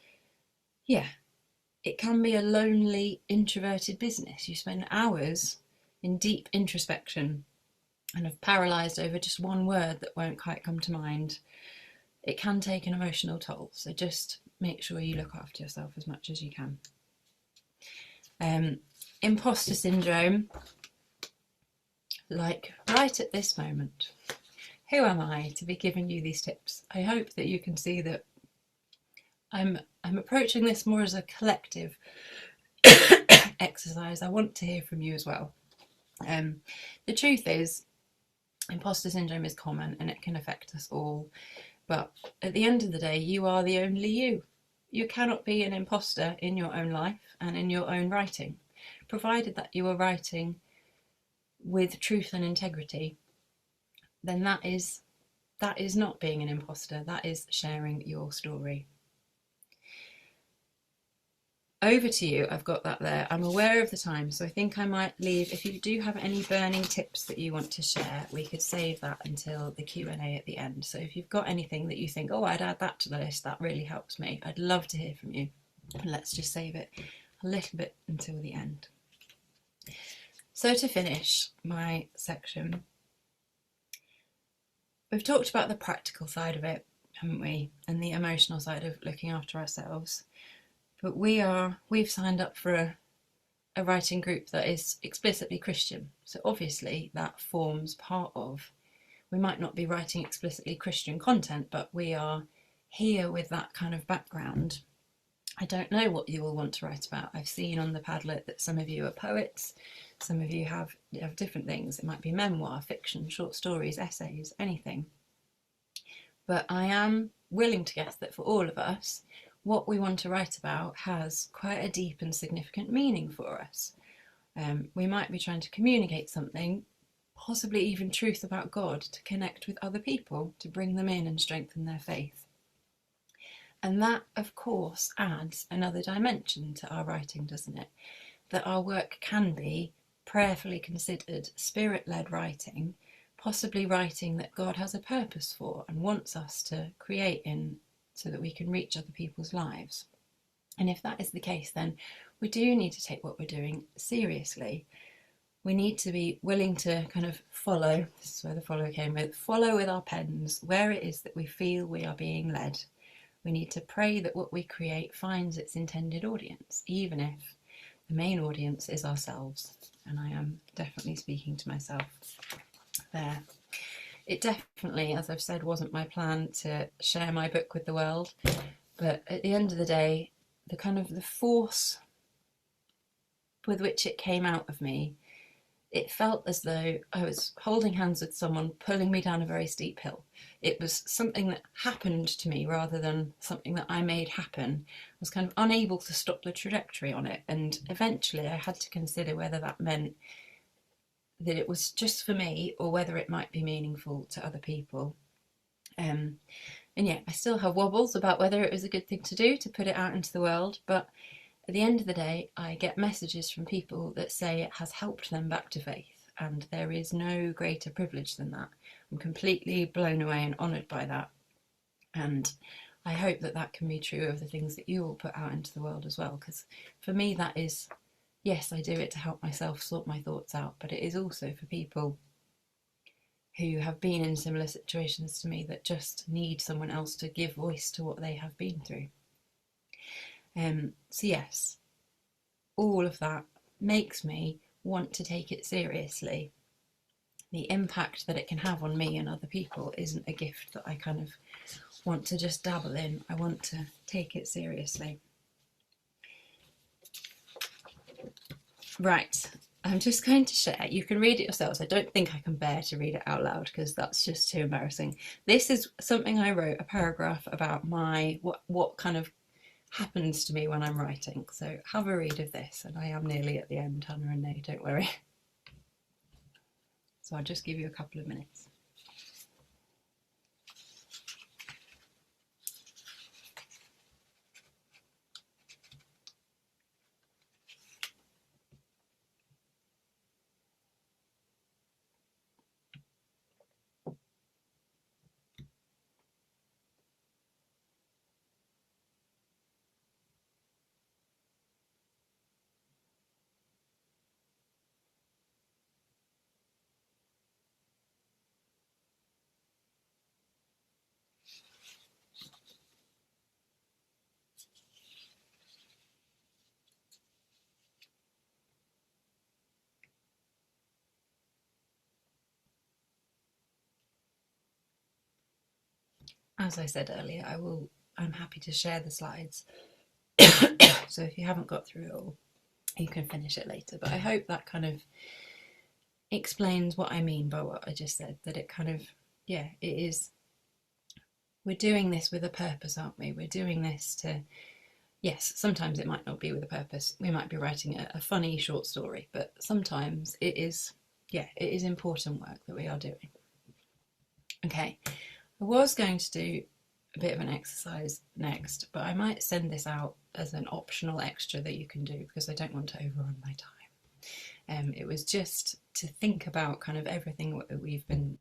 it can be a lonely, introverted business. You spend hours in deep introspection and have paralysed over just one word that won't quite come to mind. It can take an emotional toll, so just make sure you look after yourself as much as you can. Imposter syndrome, like right at this moment. Who am I to be giving you these tips? I hope that you can see that I'm approaching this more as a collective exercise. I want to hear from you as well. The truth is, imposter syndrome is common and it can affect us all. But at the end of the day, you are the only you. You cannot be an imposter in your own life and in your own writing, provided that you are writing with truth and integrity. Then that is not being an imposter. That is sharing your story. Over to you. I've got that there. I'm aware of the time, so I think I might leave. If you do have any burning tips that you want to share, we could save that until the Q&A at the end. So if you've got anything that you think, oh, I'd add that to the list, that really helps me, I'd love to hear from you. And let's just save it a little bit until the end. So to finish my section, we've talked about the practical side of it, haven't we? And the emotional side of looking after ourselves. But we've signed up for a writing group that is explicitly Christian. So obviously that forms part of, we might not be writing explicitly Christian content, but we are here with that kind of background. I don't know what you all want to write about. I've seen on the Padlet that some of you are poets, some of you have different things. It might be memoir, fiction, short stories, essays, anything. But I am willing to guess that for all of us, what we want to write about has quite a deep and significant meaning for us. We might be trying to communicate something, possibly even truth about God, to connect with other people, to bring them in and strengthen their faith. And that, of course, adds another dimension to our writing, doesn't it? That our work can be prayerfully considered, spirit-led writing, possibly writing that God has a purpose for and wants us to create in, so that we can reach other people's lives. And if that is the case, then we do need to take what we're doing seriously. We need to be willing to kind of follow, this is where the follow came with, follow with our pens where it is that we feel we are being led. We need to pray that what we create finds its intended audience, even if the main audience is ourselves. And I am definitely speaking to myself there. It definitely, as I've said, wasn't my plan to share my book with the world, but at the end of the day, the kind of the force with which it came out of me, it felt as though I was holding hands with someone pulling me down a very steep hill. It was something that happened to me rather than something that I made happen. I was kind of unable to stop the trajectory on it, and eventually I had to consider whether that meant that it was just for me or whether it might be meaningful to other people. And yeah, I still have wobbles about whether it was a good thing to do to put it out into the world, but at the end of the day, I get messages from people that say it has helped them back to faith, and there is no greater privilege than that. I'm completely blown away and honoured by that, and I hope that that can be true of the things that you all put out into the world as well, because for me that is, yes, I do it to help myself sort my thoughts out, but it is also for people who have been in similar situations to me that just need someone else to give voice to what they have been through. So yes, all of that makes me want to take it seriously. The impact that it can have on me and other people isn't a gift that I kind of want to just dabble in. I want to take it seriously. Right, I'm just going to share. You can read it yourselves. I don't think I can bear to read it out loud because that's just too embarrassing. This is something I wrote, a paragraph about my what kind of happens to me when I'm writing. So have a read of this, and I am nearly at the end, Hannah and Nay, don't worry. So I'll just give you a couple of minutes. As I said earlier, I'm happy to share the slides. So if you haven't got through it all, you can finish it later. But I hope that kind of explains what I mean by what I just said, that it kind of, yeah, it is, we're doing this with a purpose, aren't we? We're doing this to yes, sometimes it might not be with a purpose. We might be writing a funny short story, but sometimes it is, yeah, it is important work that we are doing. Okay, I was going to do a bit of an exercise next, but I might send this out as an optional extra that you can do because I don't want to overrun my time. It was just to think about kind of everything that we've been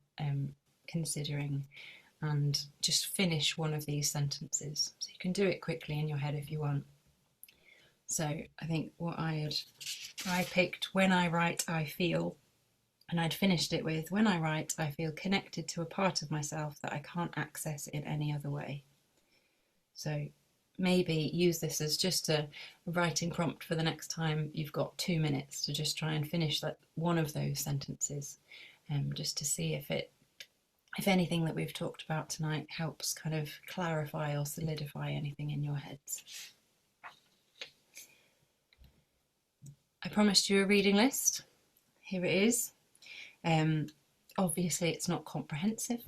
considering and just finish one of these sentences. So you can do it quickly in your head if you want. So I think what I picked, when I write, I feel, and I'd finished it with, when I write, I feel connected to a part of myself that I can't access in any other way. So maybe use this as just a writing prompt for the next time you've got 2 minutes to just try and finish that one of those sentences, just to see if anything that we've talked about tonight helps kind of clarify or solidify anything in your heads. I promised you a reading list. Here it is. Obviously it's not comprehensive.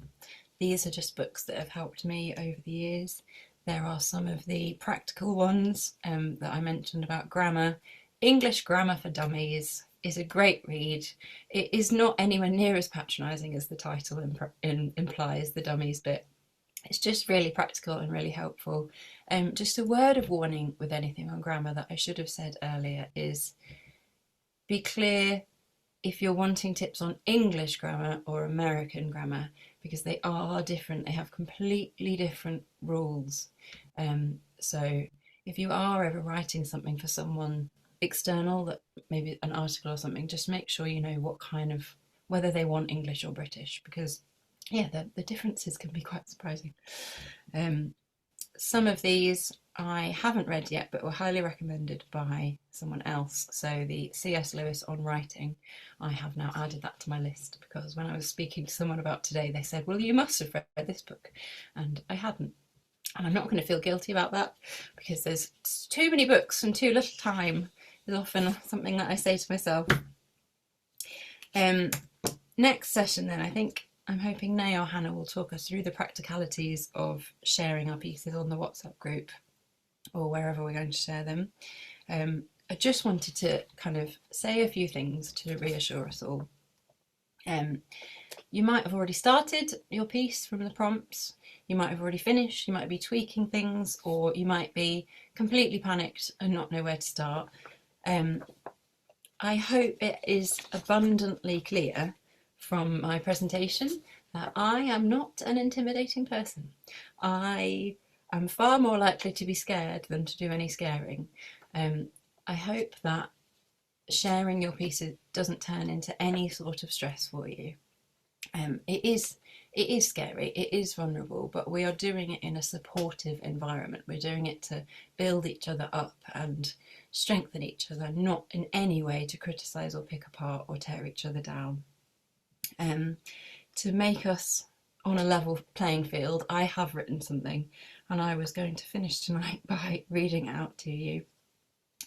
These are just books that have helped me over the years. There are some of the practical ones that I mentioned about grammar. English Grammar for Dummies is a great read. It is not anywhere near as patronising as the title implies, the dummies bit. It's just really practical and really helpful. Just a word of warning with anything on grammar that I should have said earlier is be clear if you're wanting tips on English grammar or American grammar, because they are different. They have completely different rules. So if you are ever writing something for someone external, that maybe an article or something, just make sure you know what kind of, whether they want English or British, because yeah, the differences can be quite surprising. Some of these I haven't read yet, but were highly recommended by someone else. So the C.S. Lewis on writing, I have now added that to my list because when I was speaking to someone about today, they said, well, you must have read this book. And I hadn't. And I'm not going to feel guilty about that because there's too many books and too little time is often something that I say to myself. Next session then, I think I'm hoping Nay or Hannah will talk us through the practicalities of sharing our pieces on the WhatsApp group or wherever we're going to share them. I just wanted to kind of say a few things to reassure us all. You might have already started your piece from the prompts, you might have already finished, you might be tweaking things, or you might be completely panicked and not know where to start. I hope it is abundantly clear from my presentation that I am not an intimidating person. I am far more likely to be scared than to do any scaring. I hope that sharing your pieces doesn't turn into any sort of stress for you. It is scary, it is vulnerable, but we are doing it in a supportive environment. We're doing it to build each other up and strengthen each other, not in any way to criticise or pick apart or tear each other down. To make us on a level playing field, I have written something and I was going to finish tonight by reading it out to you.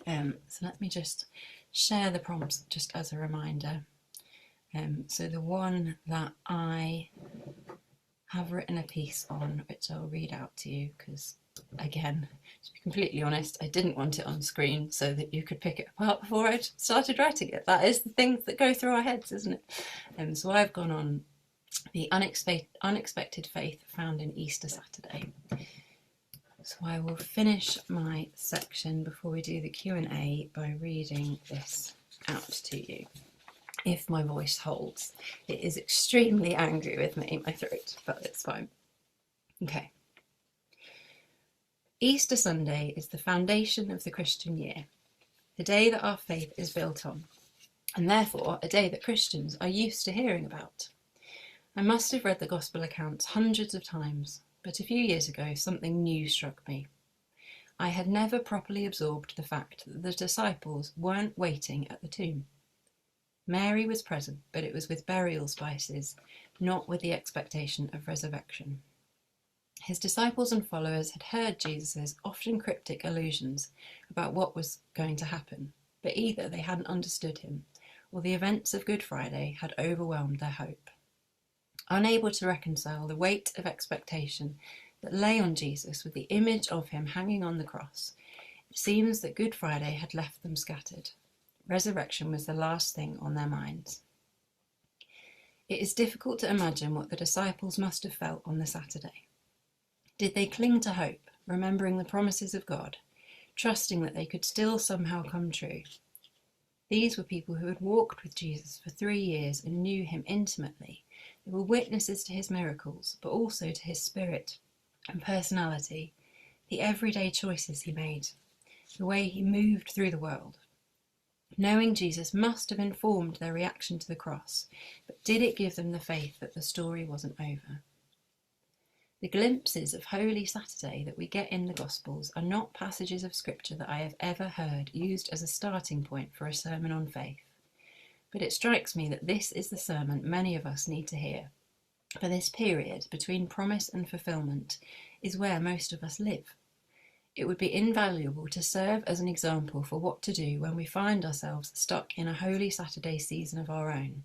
So let me just share the prompts just as a reminder. So the one that I have written a piece on, which I'll read out to you, because again, to be completely honest, I didn't want it on screen so that you could pick it apart before I started writing it. That is the things that go through our heads, isn't it? So I've gone on the unexpected faith found in Easter Saturday. So I will finish my section before we do the Q&A by reading this out to you, if my voice holds. It is extremely angry with me, my throat, but it's fine. Okay. Easter Sunday is the foundation of the Christian year, the day that our faith is built on, and therefore a day that Christians are used to hearing about. I must have read the Gospel accounts hundreds of times, but a few years ago something new struck me. I had never properly absorbed the fact that the disciples weren't waiting at the tomb. Mary was present, but it was with burial spices, not with the expectation of resurrection. His disciples and followers had heard Jesus' often cryptic allusions about what was going to happen, but either they hadn't understood him, or the events of Good Friday had overwhelmed their hope. Unable to reconcile the weight of expectation that lay on Jesus with the image of him hanging on the cross, It seems that Good Friday had left them scattered. Resurrection was the last thing on their minds. It is difficult to imagine what the disciples must have felt on the Saturday. Did they cling to hope, remembering the promises of God, trusting that they could still somehow come true? These were people who had walked with Jesus for 3 years and knew him intimately. They were witnesses to his miracles, but also to his spirit and personality, the everyday choices he made, the way he moved through the world. Knowing Jesus must have informed their reaction to the cross, but did it give them the faith that the story wasn't over? The glimpses of Holy Saturday that we get in the Gospels are not passages of Scripture that I have ever heard used as a starting point for a sermon on faith. But it strikes me that this is the sermon many of us need to hear. For this period between promise and fulfillment is where most of us live. It would be invaluable to serve as an example for what to do when we find ourselves stuck in a Holy Saturday season of our own,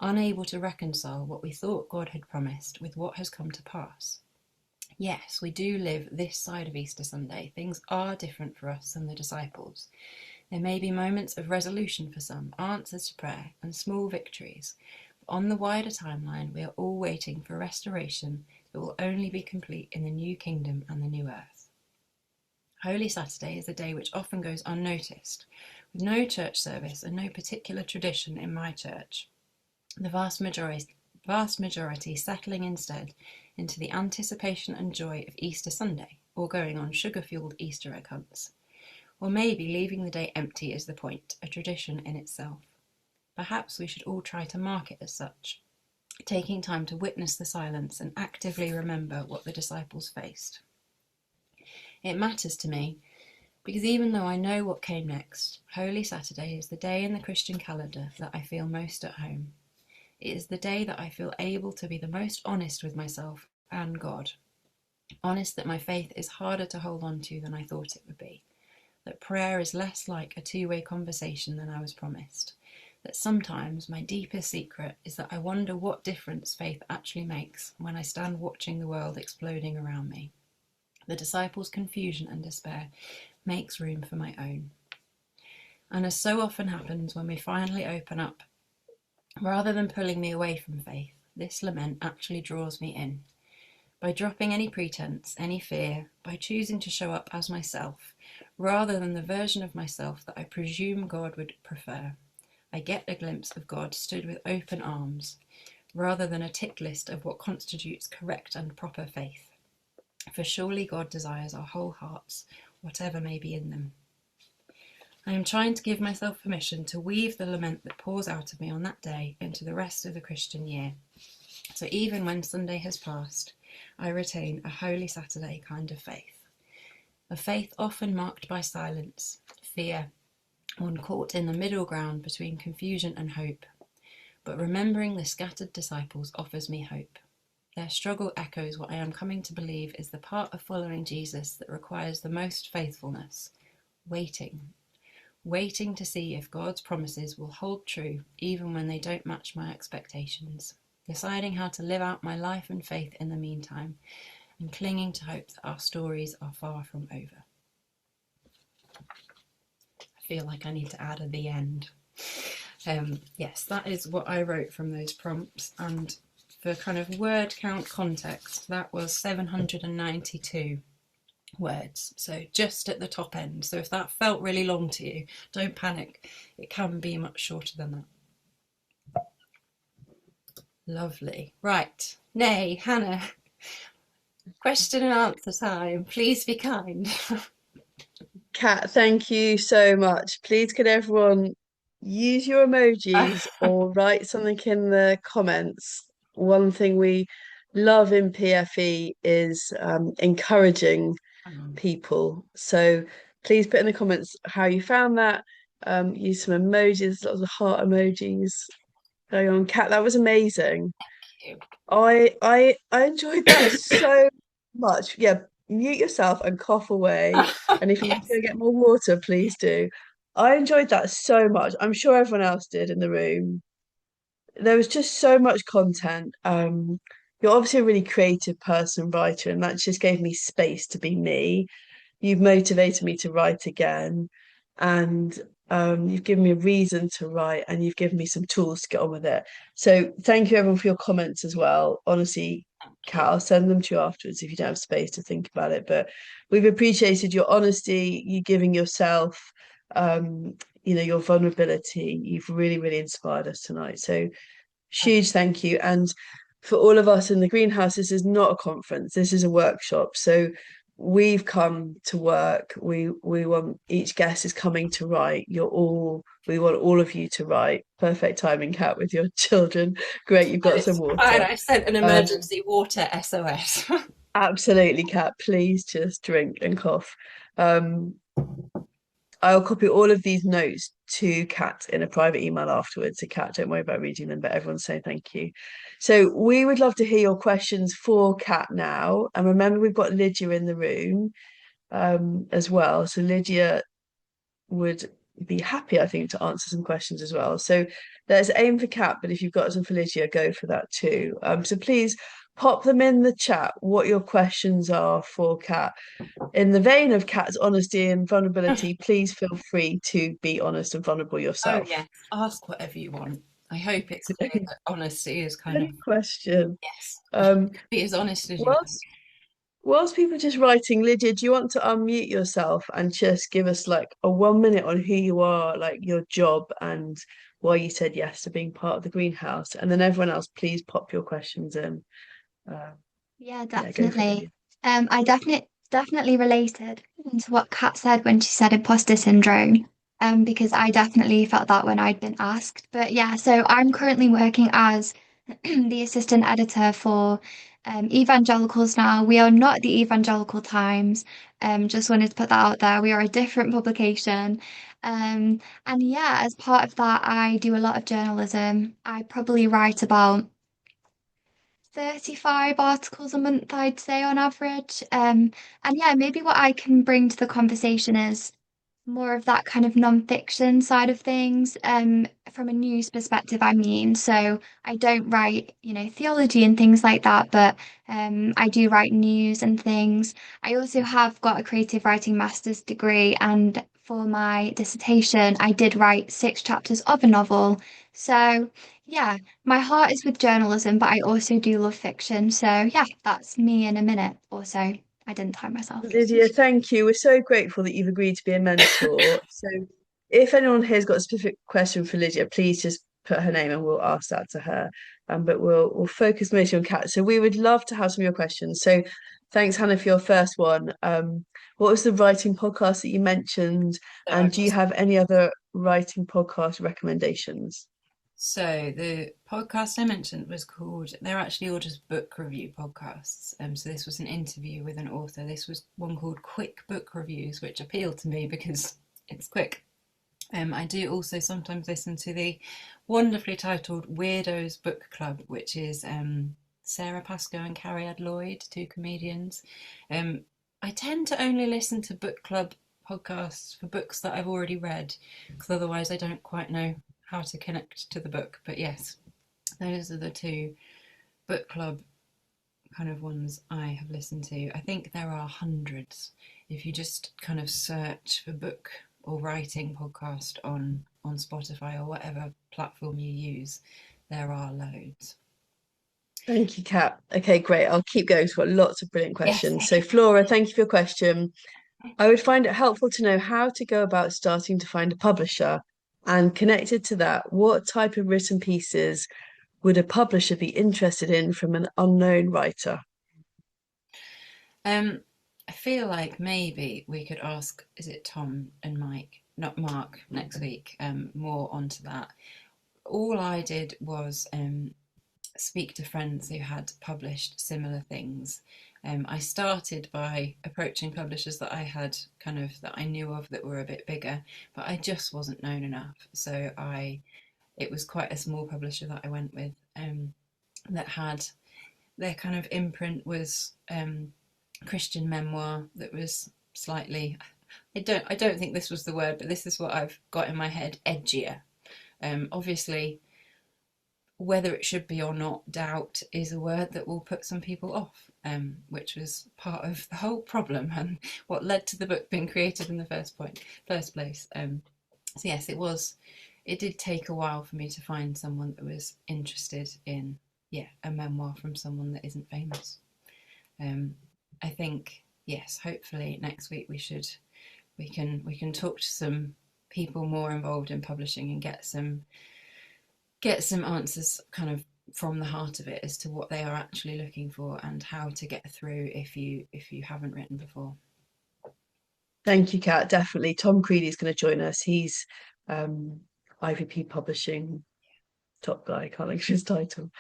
unable to reconcile what we thought God had promised with what has come to pass. Yes, we do live this side of Easter Sunday. Things are different for us than the disciples. There may be moments of resolution for some, answers to prayer, and small victories. But on the wider timeline, we are all waiting for restoration that will only be complete in the new kingdom and the new earth. Holy Saturday is a day which often goes unnoticed, with no church service and no particular tradition in my church. The vast majority settling instead into the anticipation and joy of Easter Sunday, or going on sugar-fueled Easter egg hunts. Or maybe leaving the day empty is the point, a tradition in itself. Perhaps we should all try to mark it as such, taking time to witness the silence and actively remember what the disciples faced. It matters to me because even though I know what came next, Holy Saturday is the day in the Christian calendar that I feel most at home. It is the day that I feel able to be the most honest with myself and God. Honest that my faith is harder to hold on to than I thought it would be. That prayer is less like a two-way conversation than I was promised. That sometimes my deepest secret is that I wonder what difference faith actually makes when I stand watching the world exploding around me. The disciples' confusion and despair makes room for my own. And as so often happens when we finally open up, rather than pulling me away from faith, this lament actually draws me in. By dropping any pretense, any fear, by choosing to show up as myself, rather than the version of myself that I presume God would prefer, I get a glimpse of God stood with open arms, rather than a tick list of what constitutes correct and proper faith. For surely God desires our whole hearts, whatever may be in them. I am trying to give myself permission to weave the lament that pours out of me on that day into the rest of the Christian year. So even when Sunday has passed, I retain a Holy Saturday kind of faith. A faith often marked by silence, fear, one caught in the middle ground between confusion and hope. But remembering the scattered disciples offers me hope. Their struggle echoes what I am coming to believe is the part of following Jesus that requires the most faithfulness, waiting. Waiting to see if God's promises will hold true even when they don't match my expectations. Deciding how to live out my life and faith in the meantime, and clinging to hope that our stories are far from over. I feel like I need to add at the end. Yes, that is what I wrote from those prompts, and for kind of word count context, that was 792 words, so just at the top end. So if that felt really long to you, don't panic, it can be much shorter than that. Lovely. Right, Nay, Hannah, question and answer time. Please be kind. Kat, thank you so much. Please, could everyone use your emojis or write something in the comments? One thing we love in PFE is encouraging people. So please put in the comments how you found that. Use some emojis, lots of heart emojis going on. Kat, that was amazing. I enjoyed that so much. Yeah, mute yourself and cough away. And if you want to Yes. go get more water, please do. I enjoyed that so much. I'm sure everyone else did in the room. There was just so much content. You're obviously a really creative person, writer, and that just gave me space to be me. you've motivated me to write again, and you've given me a reason to write, and you've given me some tools to get on with it. So thank you everyone for your comments as well. Honestly, Thank Kat, you. I'll send them to you afterwards if you don't have space to think about it. But we've appreciated your honesty, you giving yourself, um, your vulnerability. You've really, really inspired us tonight. So huge thank you. And for all of us in the greenhouse, this is not a conference, this is a workshop. So we've come to work. We want each guest is coming to write. We want all of you to write. Perfect timing, Kat, with your children. Great, you've got some It's fine. water. I sent an Um, emergency water SOS. Absolutely, Kat. Please just drink and cough. Um, I'll copy all of these notes to Kat in a private email afterwards. So, Kat, don't worry about reading them, but everyone's saying thank you. So, we would love to hear your questions for Kat now. And remember, we've got Lydia in the room as well. So, Lydia would be happy, I think, to answer some questions as well. So, let's aim for Kat, but if you've got some for Lydia, go for that too. So, please pop them in the chat what your questions are for Kat. In the vein of Kat's honesty and vulnerability, please feel free to be honest and vulnerable Oh, yourself. yes. Ask whatever you want. I hope it's clear that honesty is kind of, Any question? yes, Um, be as honest as you whilst whilst people are just writing, Lydia, do you want to unmute yourself and just give us like a 1 minute on who you are, like your job and why you said yes to being part of the greenhouse? And then everyone else, please pop your questions in. Uh, Yeah, yeah, go for it, definitely. Lydia. I definitely related to what Kat said when she said imposter syndrome. Because I definitely felt that when I'd been asked. But yeah, so I'm currently working as the assistant editor for Evangelicals now. We are not the Evangelical Times. Just wanted to put that out there. We are a different publication. And yeah, as part of that, I do a lot of journalism. I probably write about 35 articles a month, I'd say on average. And yeah, maybe what I can bring to the conversation is more of that kind of non-fiction side of things, from a news perspective, I mean. So I don't write, theology and things like that, but I do write news and things. I also have got a creative writing master's degree, and for my dissertation, I did write 6 chapters of a novel. So yeah, my heart is with journalism, but I also do love fiction. So yeah, that's me in a minute or so. I didn't time myself. Lydia, thank you. We're so grateful that you've agreed to be a mentor. So, if anyone here's got a specific question for Lydia, please just put her name and we'll ask that to her. But we'll focus mostly on Kat. So we would love to have some of your questions. So thanks, Hannah, for your first one. What was the writing podcast that you mentioned? And do you like. have any other writing podcast recommendations? So the podcast I mentioned was called, they're actually all just book review podcasts. So this was an interview with an author. This was one called Quick Book Reviews, which appealed to me because it's quick. I do also sometimes listen to the wonderfully titled Weirdos Book Club, which is Sarah Pascoe and Carrie Lloyd, two comedians. I tend to only listen to book club podcasts for books that I've already read, because otherwise I don't quite know how to connect to the book. But yes, those are the two book club kind of ones I have listened to. I think there are hundreds. If you just kind of search for book or writing podcast on Spotify or whatever platform you use, there are loads. Thank you, Kat. Okay, great. I'll keep going. We've got lots of brilliant Yes. questions. So, Flora, thank you for your question. I would find it helpful to know how to go about starting to find a publisher. And connected to that, what type of written pieces would a publisher be interested in from an unknown writer? Um, I feel like maybe we could ask, is it Tom and Mike, not Mark, next week, more onto that. All I did was speak to friends who had published similar things. I started by approaching publishers that I had that I knew of that were a bit bigger, but I just wasn't known enough. So it was quite a small publisher that I went with, that had their kind of imprint was Christian memoir that was slightly, I don't think this was the word, but this is what I've got in my head, edgier. Obviously, whether it should be or not, doubt is a word that will put some people off. which was part of the whole problem and what led to the book being created in the first place. So yes, it did take a while for me to find someone that was interested in, yeah, a memoir from someone that isn't famous. I think, yes, hopefully next week we can talk to some people more involved in publishing and get some answers kind of from the heart of it as to what they are actually looking for and how to get through if you haven't written before. Thank you, Kat. Definitely. Tom Creedy is going to join us. He's IVP Publishing top guy, I can't think of his title.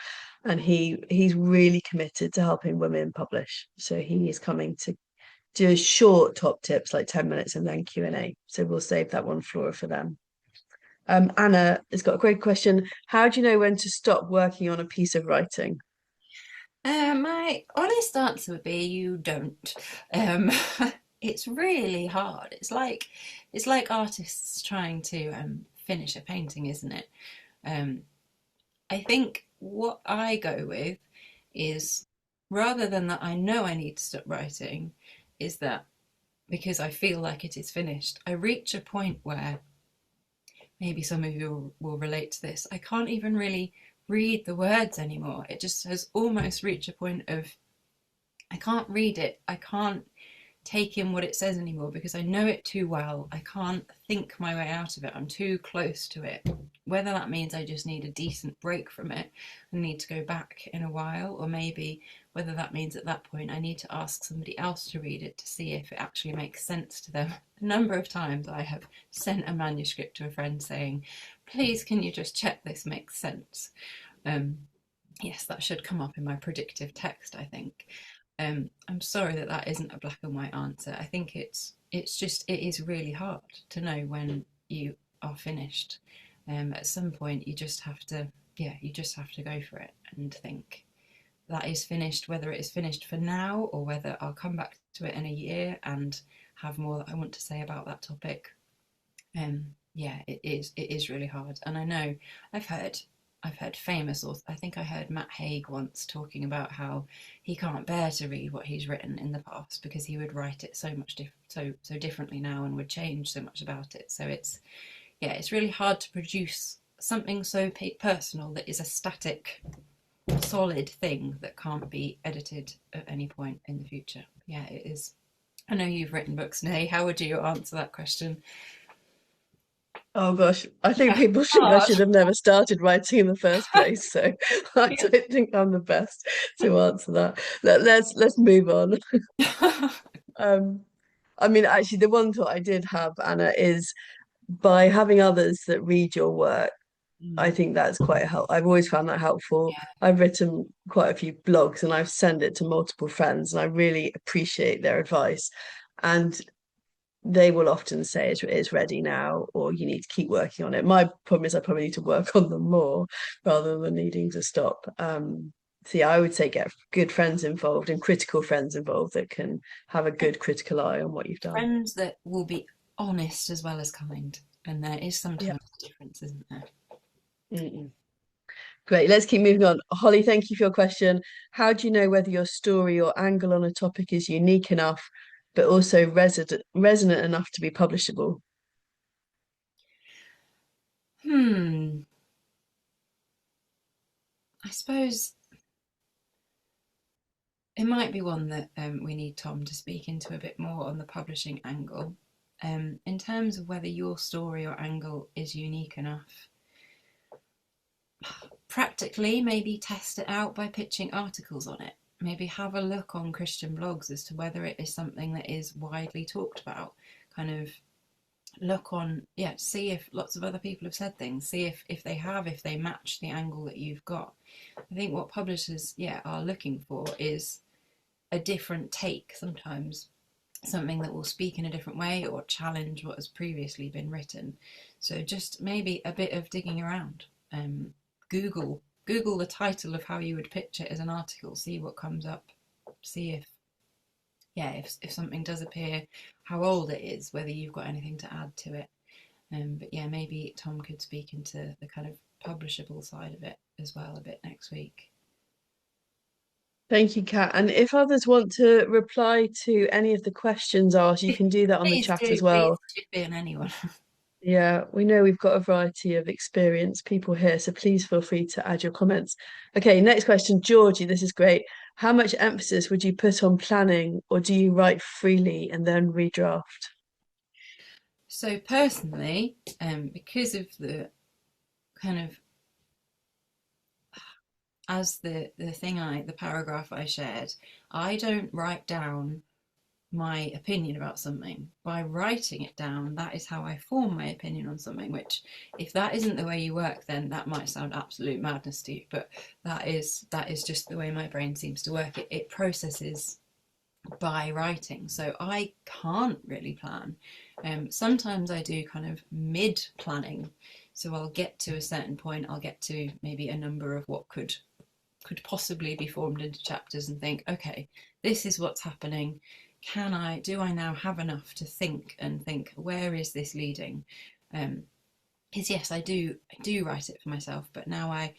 And he's really committed to helping women publish. So he is coming to do short top tips, like 10 minutes, and then Q&A. So we'll save that one, Flora, for them. Anna has got a great question. How do you know when to stop working on a piece of writing? My honest answer would be you don't. It's really hard. It's like artists trying to finish a painting, isn't it? I think what I go with is, rather than that I know I need to stop writing, is that because I feel like it is finished, I reach a point where, maybe some of you will relate to this, I can't even really read the words anymore. It just has almost reached a point of, I can't read it. I can't take in what it says anymore because I know it too well. I can't think my way out of it. I'm too close to it. Whether that means I just need a decent break from it and need to go back in a while, or maybe whether that means at that point I need to ask somebody else to read it to see if it actually makes sense to them. A number of times I have sent a manuscript to a friend saying, please can you just check this makes sense? Yes, that should come up in my predictive text, I think. I'm sorry that that isn't a black and white answer. I think it is really hard to know when you are finished. At some point you just have to go for it and think that is finished, whether it is finished for now or whether I'll come back to it in a year and have more that I want to say about that topic. Yeah, it is really hard. And I know I've heard famous authors. I think I heard Matt Haig once talking about how he can't bear to read what he's written in the past because he would write it so much so differently now and would change so much about it. So it's really hard to produce something so personal that is a static, solid thing that can't be edited at any point in the future. Yeah, it is. I know you've written books, Nay. How would you answer that question? Oh gosh, I think people think I should have never started writing in the first place. So I don't think I'm the best to answer that. Let's move on. I mean, actually, the one thought I did have, Anna, is by having others that read your work, I think that's quite helpful. I've always found that helpful. Yeah. I've written quite a few blogs and I've sent it to multiple friends, and I really appreciate their advice. And they will often say it's ready now, or you need to keep working on it. My problem is I probably need to work on them more rather than needing to stop. So yeah, I would say get good friends involved and critical friends involved that can have a good critical eye on what you've done. Friends that will be honest as well as kind, and there is Yeah. sometimes a difference, isn't there? Mm-mm. Great, let's keep moving on. Holly, thank you for your question. How do you know whether your story or angle on a topic is unique enough, but also resonant enough to be publishable? I suppose it might be one that we need Tom to speak into a bit more on the publishing angle. In terms of whether your story or angle is unique enough, practically maybe test it out by pitching articles on it. Maybe have a look on Christian blogs as to whether it is something that is widely talked about. Kind of look on, see if lots of other people have said things, see if they match the angle that you've got. I think what publishers are looking for is a different take sometimes, something that will speak in a different way or challenge what has previously been written. So just maybe a bit of digging around. Google the title of how you would pitch it as an article, see what comes up, see if something does appear, how old it is, whether you've got anything to add to it. But yeah, maybe Tom could speak into the kind of publishable side of it as well a bit next week. Thank you, Kat. And if others want to reply to any of the questions asked, you can do that on the Please chat as do, please well. chip in anyone. Yeah, we know we've got a variety of experienced people here, so please feel free to add your comments. Okay, next question, Georgie, this is great. How much emphasis would you put on planning, or do you write freely and then redraft? So personally, because of the kind of as the paragraph I shared, I don't write down my opinion about something. By writing it down, that is how I form my opinion on something, which if that isn't the way you work, then that might sound absolute madness to you, but that is just the way my brain seems to work. It processes by writing, so I can't really plan. Sometimes I do kind of mid planning, so I'll get to a certain point, I'll get to maybe a number of what could possibly be formed into chapters and think, okay, this is what's happening. Do I now have enough to think and think, where is this leading? Because yes, I do write it for myself, but now I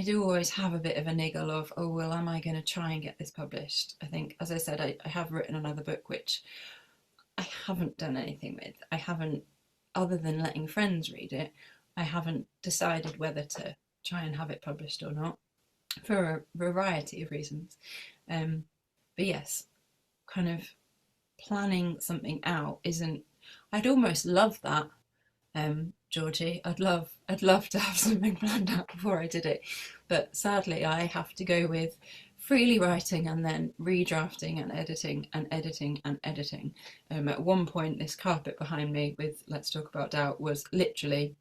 do always have a bit of a niggle of, oh, well, am I going to try and get this published? I think, as I said, I have written another book, which I haven't done anything with. I haven't, other than letting friends read it, I haven't decided whether to try and have it published or not for a variety of reasons. Um, but yes, kind of planning something out isn't. I'd almost love that, Georgie. I'd love to have something planned out before I did it, but sadly, I have to go with freely writing and then redrafting and editing and editing and editing. At one point, this carpet behind me with "Let's Talk About Doubt" was literally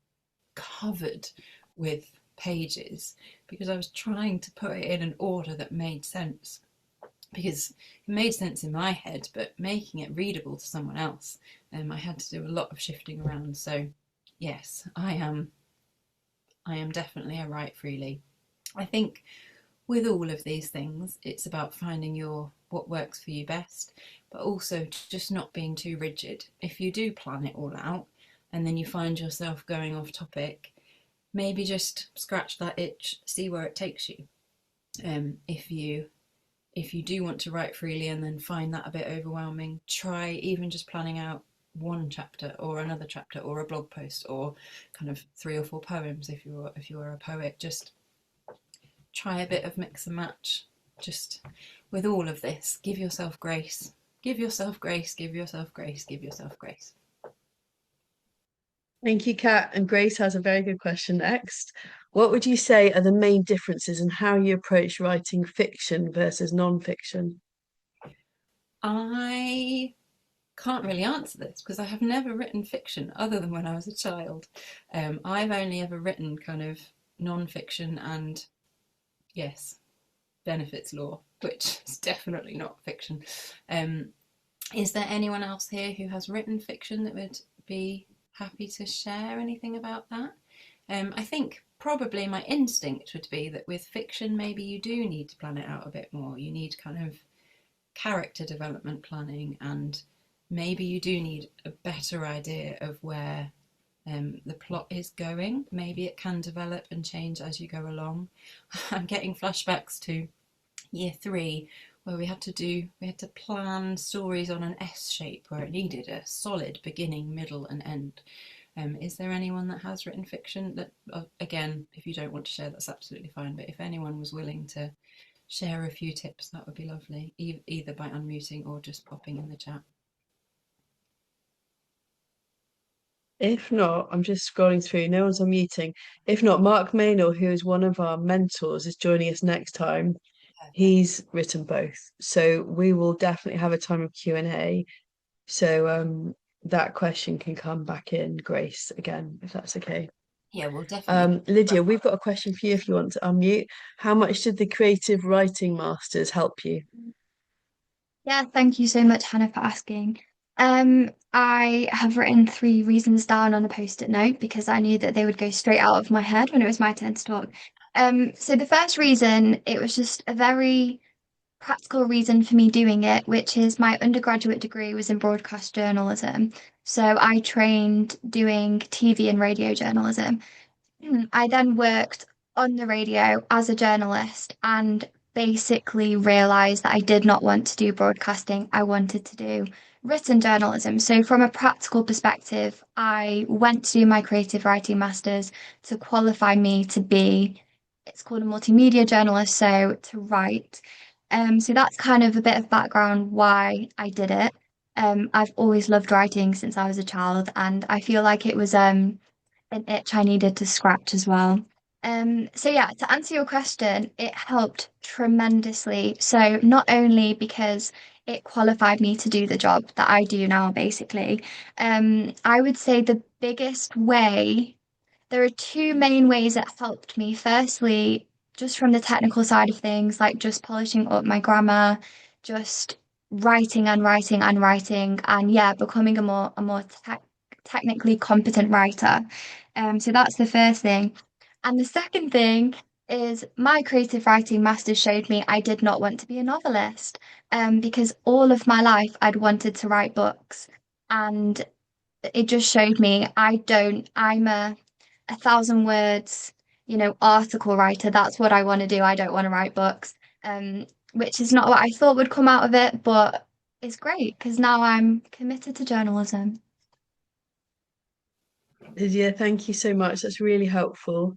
covered with pages because I was trying to put it in an order that made sense, because it made sense in my head, but making it readable to someone else, I had to do a lot of shifting around. So yes, I am definitely a write freely. I think with all of these things, it's about finding your what works for you best, but also just not being too rigid. If you do plan it all out and then you find yourself going off topic, maybe just scratch that itch, see where it takes you. If you do want to write freely and then find that a bit overwhelming, try even just planning out one chapter or another chapter or a blog post or kind of 3 or 4 poems if you're a poet. Just try a bit of mix and match. Just with all of this, give yourself grace. Give yourself grace, give yourself grace, give yourself grace. Thank you, Kat. And Grace has a very good question next. What would you say are the main differences in how you approach writing fiction versus non-fiction? I can't really answer this because I have never written fiction other than when I was a child. I've only ever written kind of non-fiction and, yes, benefits law, which is definitely not fiction. Um, is there anyone else here who has written fiction that would be happy to share anything about that? I think probably my instinct would be that with fiction, maybe you do need to plan it out a bit more. You need kind of character development planning, and maybe you do need a better idea of where the plot is going. Maybe it can develop and change as you go along. I'm getting flashbacks to year 3 where we had to plan stories on an S shape where it needed a solid beginning, middle, and end. Is there anyone that has written fiction that, again, if you don't want to share, that's absolutely fine, but if anyone was willing to share a few tips, that would be lovely, either by unmuting or just popping in the chat. If not, I'm just scrolling through, no one's unmuting. If not, Mark Maynell, who is one of our mentors, is joining us next time. He's written both. So we will definitely have a time of Q&A. So that question can come back in, Grace, again, if that's okay. Yeah, we'll definitely. Lydia, we've got a question for you if you want to unmute. How much did the Creative Writing Masters help you? Yeah, thank you so much, Hannah, for asking. I have written 3 reasons down on a post-it note because I knew that they would go straight out of my head when it was my turn to talk. So the first reason, it was just a very practical reason for me doing it, which is my undergraduate degree was in broadcast journalism. So I trained doing TV and radio journalism. I then worked on the radio as a journalist, and basically realized that I did not want to do broadcasting. I wanted to do written journalism. So, from a practical perspective, I went to do my creative writing masters to qualify me to be, it's called a multimedia journalist, so to write. So that's kind of a bit of background why I did it. I've always loved writing since I was a child, and I feel like it was an itch I needed to scratch as well. So yeah, to answer your question, it helped tremendously. So not only because it qualified me to do the job that I do now, basically, I would say the biggest way, there are two main ways it helped me. Firstly, just from the technical side of things, like just polishing up my grammar, just writing and writing and writing, and yeah, becoming a more technically competent writer. So that's the first thing. And the second thing is my creative writing master showed me I did not want to be a novelist, because all of my life I'd wanted to write books. And it just showed me I'm a thousand words, article writer. That's what I want to do. I don't want to write books, which is not what I thought would come out of it, but it's great because now I'm committed to journalism. Lydia, thank you so much. That's really helpful.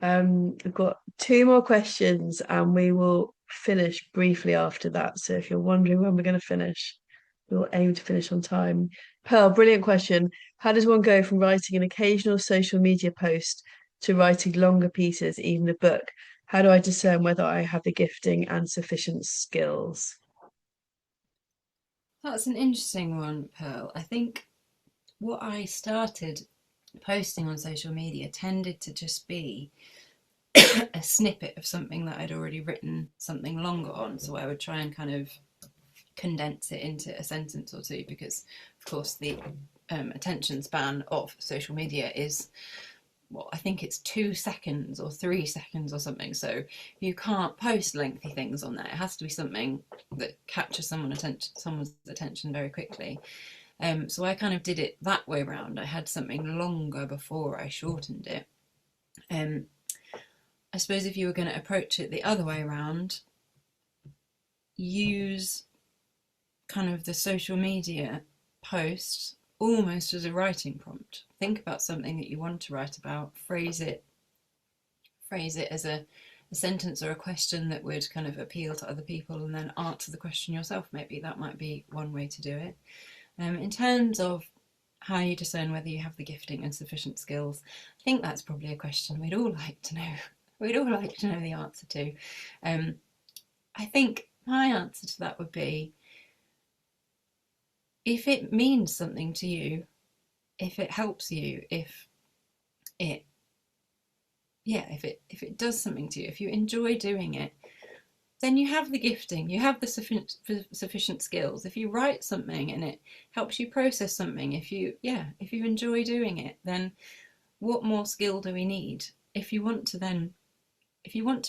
We've got two more questions and we will finish briefly after that. So if you're wondering when we're going to finish, we'll aim to finish on time. Pearl, brilliant question. How does one go from writing an occasional social media post to writing longer pieces, even a book? How do I discern whether I have the gifting and sufficient skills? That's an interesting one, Pearl. I think what I started posting on social media tended to just be a snippet of something that I'd already written something longer on. So I would try and kind of condense it into a sentence or two because, of course, the attention span of social media is, well, I think it's 2 seconds or 3 seconds or something. So you can't post lengthy things on there. It has to be something that captures someone's attention very quickly. So I kind of did it that way around. I had something longer before I shortened it. I suppose if you were going to approach it the other way around, use kind of the social media post almost as a writing prompt. Think about something that you want to write about, phrase it as a sentence or a question that would kind of appeal to other people, and then answer the question yourself. Maybe that might be one way to do it. In terms of how you discern whether you have the gifting and sufficient skills, I think that's probably a question we'd all like to know. We'd all like to know the answer to. I think my answer to that would be, if it means something to you, if it helps you, if it does something to you, if you enjoy doing it, then you have the gifting, you have the sufficient skills. If you write something and it helps you process something, if you enjoy doing it, then what more skill do we need? If you want to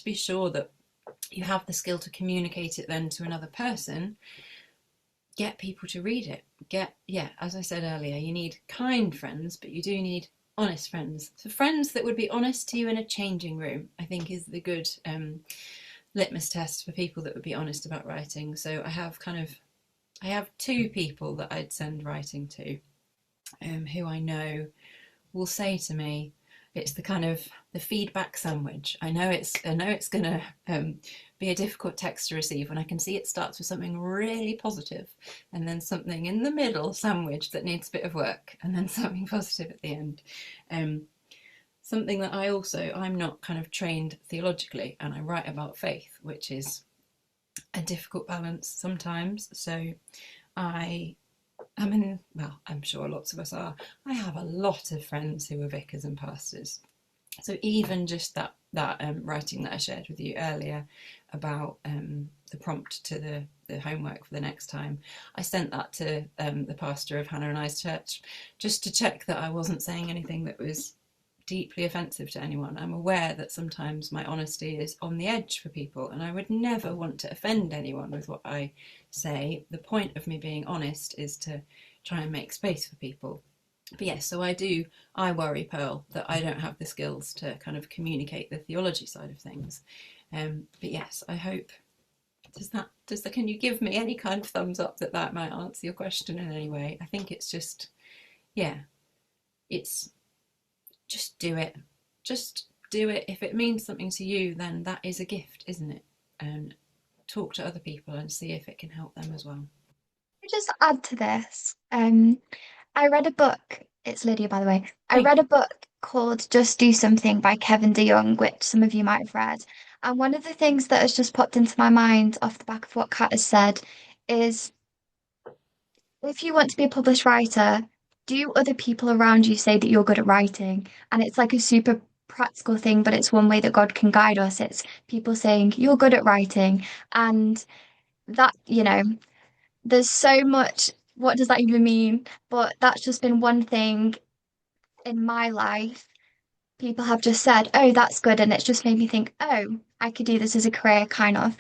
be sure that you have the skill to communicate it then to another person, get people to read it. As I said earlier, you need kind friends, but you do need honest friends. So friends that would be honest to you in a changing room, I think, is the good litmus test for people that would be honest about writing. So I have 2 people that I'd send writing to, who I know will say to me, it's the kind of the feedback sandwich. I know it's going to be a difficult text to receive when I can see it starts with something really positive and then something in the middle sandwich that needs a bit of work and then something positive at the end. Something that I'm not kind of trained theologically, and I write about faith, which is a difficult balance sometimes. So I'm sure lots of us are. I have a lot of friends who are vicars and pastors. So even just that writing that I shared with you earlier about the prompt to the homework for the next time, I sent that to the pastor of Hannah and I's church just to check that I wasn't saying anything that was deeply offensive to anyone. I'm aware that sometimes my honesty is on the edge for people, and I would never want to offend anyone with what I say. The point of me being honest is to try and make space for people. But yes, so I worry, Pearl, that I don't have the skills to kind of communicate the theology side of things. But yes, I hope Can you give me any kind of thumbs up that that might answer your question in any way? I think it's just, yeah, it's just do it. Just do it. If it means something to you, then that is a gift, isn't it? And talk to other people and see if it can help them as well. Just add to this. I read a book. It's Lydia, by the way. I Thank read you. a book called Just Do Something by Kevin DeYoung, which some of you might have read. And one of the things that has just popped into my mind off the back of what Kat has said is if you want to be a published writer, do other people around you say that you're good at writing? And it's like a super practical thing, but it's one way that God can guide us. It's people saying, you're good at writing. And that, there's so much. What does that even mean? But that's just been one thing in my life. People have just said, "Oh, that's good," and it's just made me think, "Oh, I could do this as a career, kind of."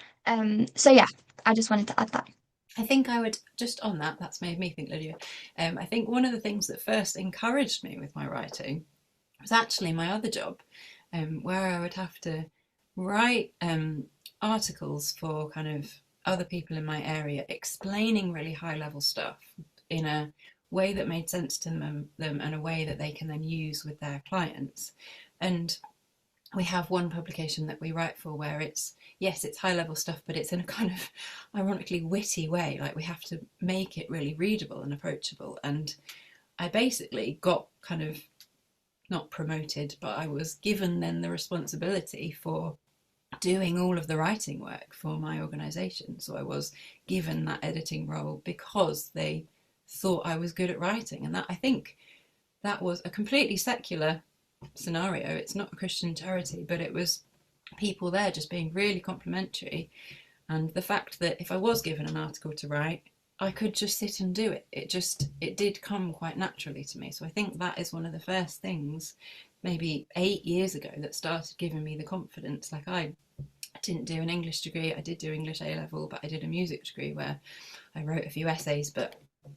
So yeah, I just wanted to add that. I think I would just on that. That's made me think, Lydia. I think one of the things that first encouraged me with my writing was actually my other job, where I would have to write articles for kind of other people in my area, explaining really high level stuff in a way that made sense to them and a way that they can then use with their clients. And we have one publication that we write for where it's, yes, it's high level stuff, but it's in a kind of ironically witty way. Like we have to make it really readable and approachable. And I basically got kind of not promoted, but I was given then the responsibility for doing all of the writing work for my organisation. So I was given that editing role because they thought I was good at writing. And that, I think, that was a completely secular scenario. It's not a Christian charity, but it was people there just being really complimentary. And the fact that if I was given an article to write, I could just sit and do it. It did come quite naturally to me. So I think that is one of the first things, maybe 8 years ago, that started giving me the confidence. Like I didn't do an English degree. I did do English A level, but I did a music degree where I wrote a few essays, but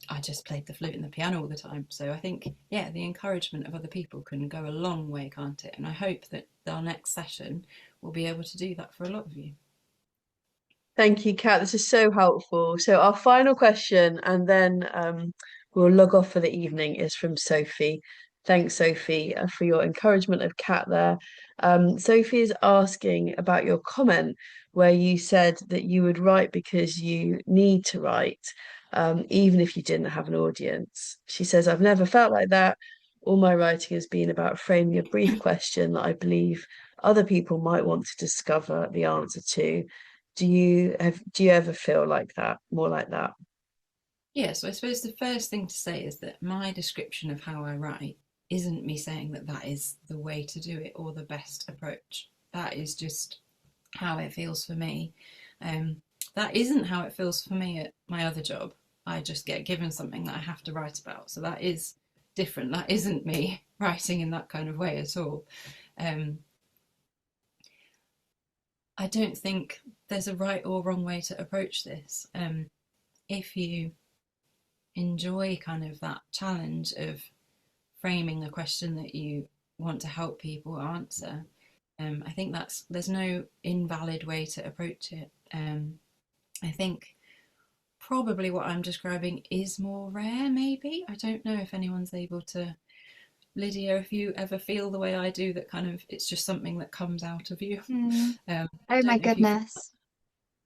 I just played the flute and the piano all the time. So I think, yeah, the encouragement of other people can go a long way, can't it? And I hope that our next session will be able to do that for a lot of you. Thank you, Kat. This is so helpful. So our final question, and then we'll log off for the evening, is from Sophie. Thanks, Sophie, for your encouragement of Kat there. Sophie is asking about your comment where you said that you would write because you need to write, even if you didn't have an audience. She says, I've never felt like that. All my writing has been about framing a brief question that I believe other people might want to discover the answer to. Do you ever feel like that, more like that? Yeah, so I suppose the first thing to say is that my description of how I write isn't me saying that that is the way to do it or the best approach. That is just how it feels for me. That isn't how it feels for me at my other job. I just get given something that I have to write about. So that is different. That isn't me writing in that kind of way at all. Um, I don't think there's a right or wrong way to approach this. If you enjoy kind of that challenge of framing a question that you want to help people answer, I think there's no invalid way to approach it. I think probably what I'm describing is more rare, maybe. I don't know if anyone's able to. Lydia, if you ever feel the way I do, that kind of it's just something that comes out of you. I Oh my don't know if you feel. goodness.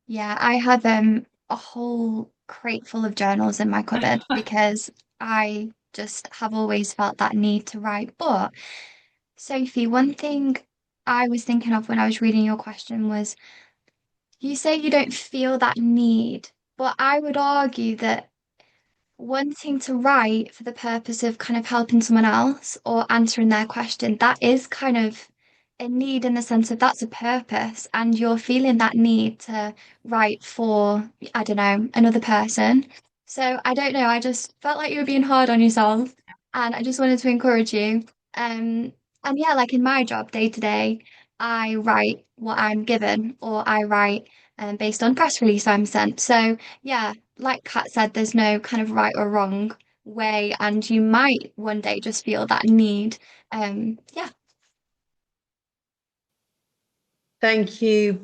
Yeah, I have a whole crate full of journals in my cupboard because I just have always felt that need to write. But Sophie, one thing I was thinking of when I was reading your question was you say you don't feel that need, but I would argue that wanting to write for the purpose of kind of helping someone else or answering their question, that is kind of a need in the sense of that's a purpose, and you're feeling that need to write for, I don't know, another person. So I don't know, I just felt like you were being hard on yourself, and I just wanted to encourage you. Um, and yeah, like in my job day to day, I write what I'm given, or I write based on press release I'm sent. So yeah, like Kat said, there's no kind of right or wrong way, and you might one day just feel that need. Yeah. Thank you both.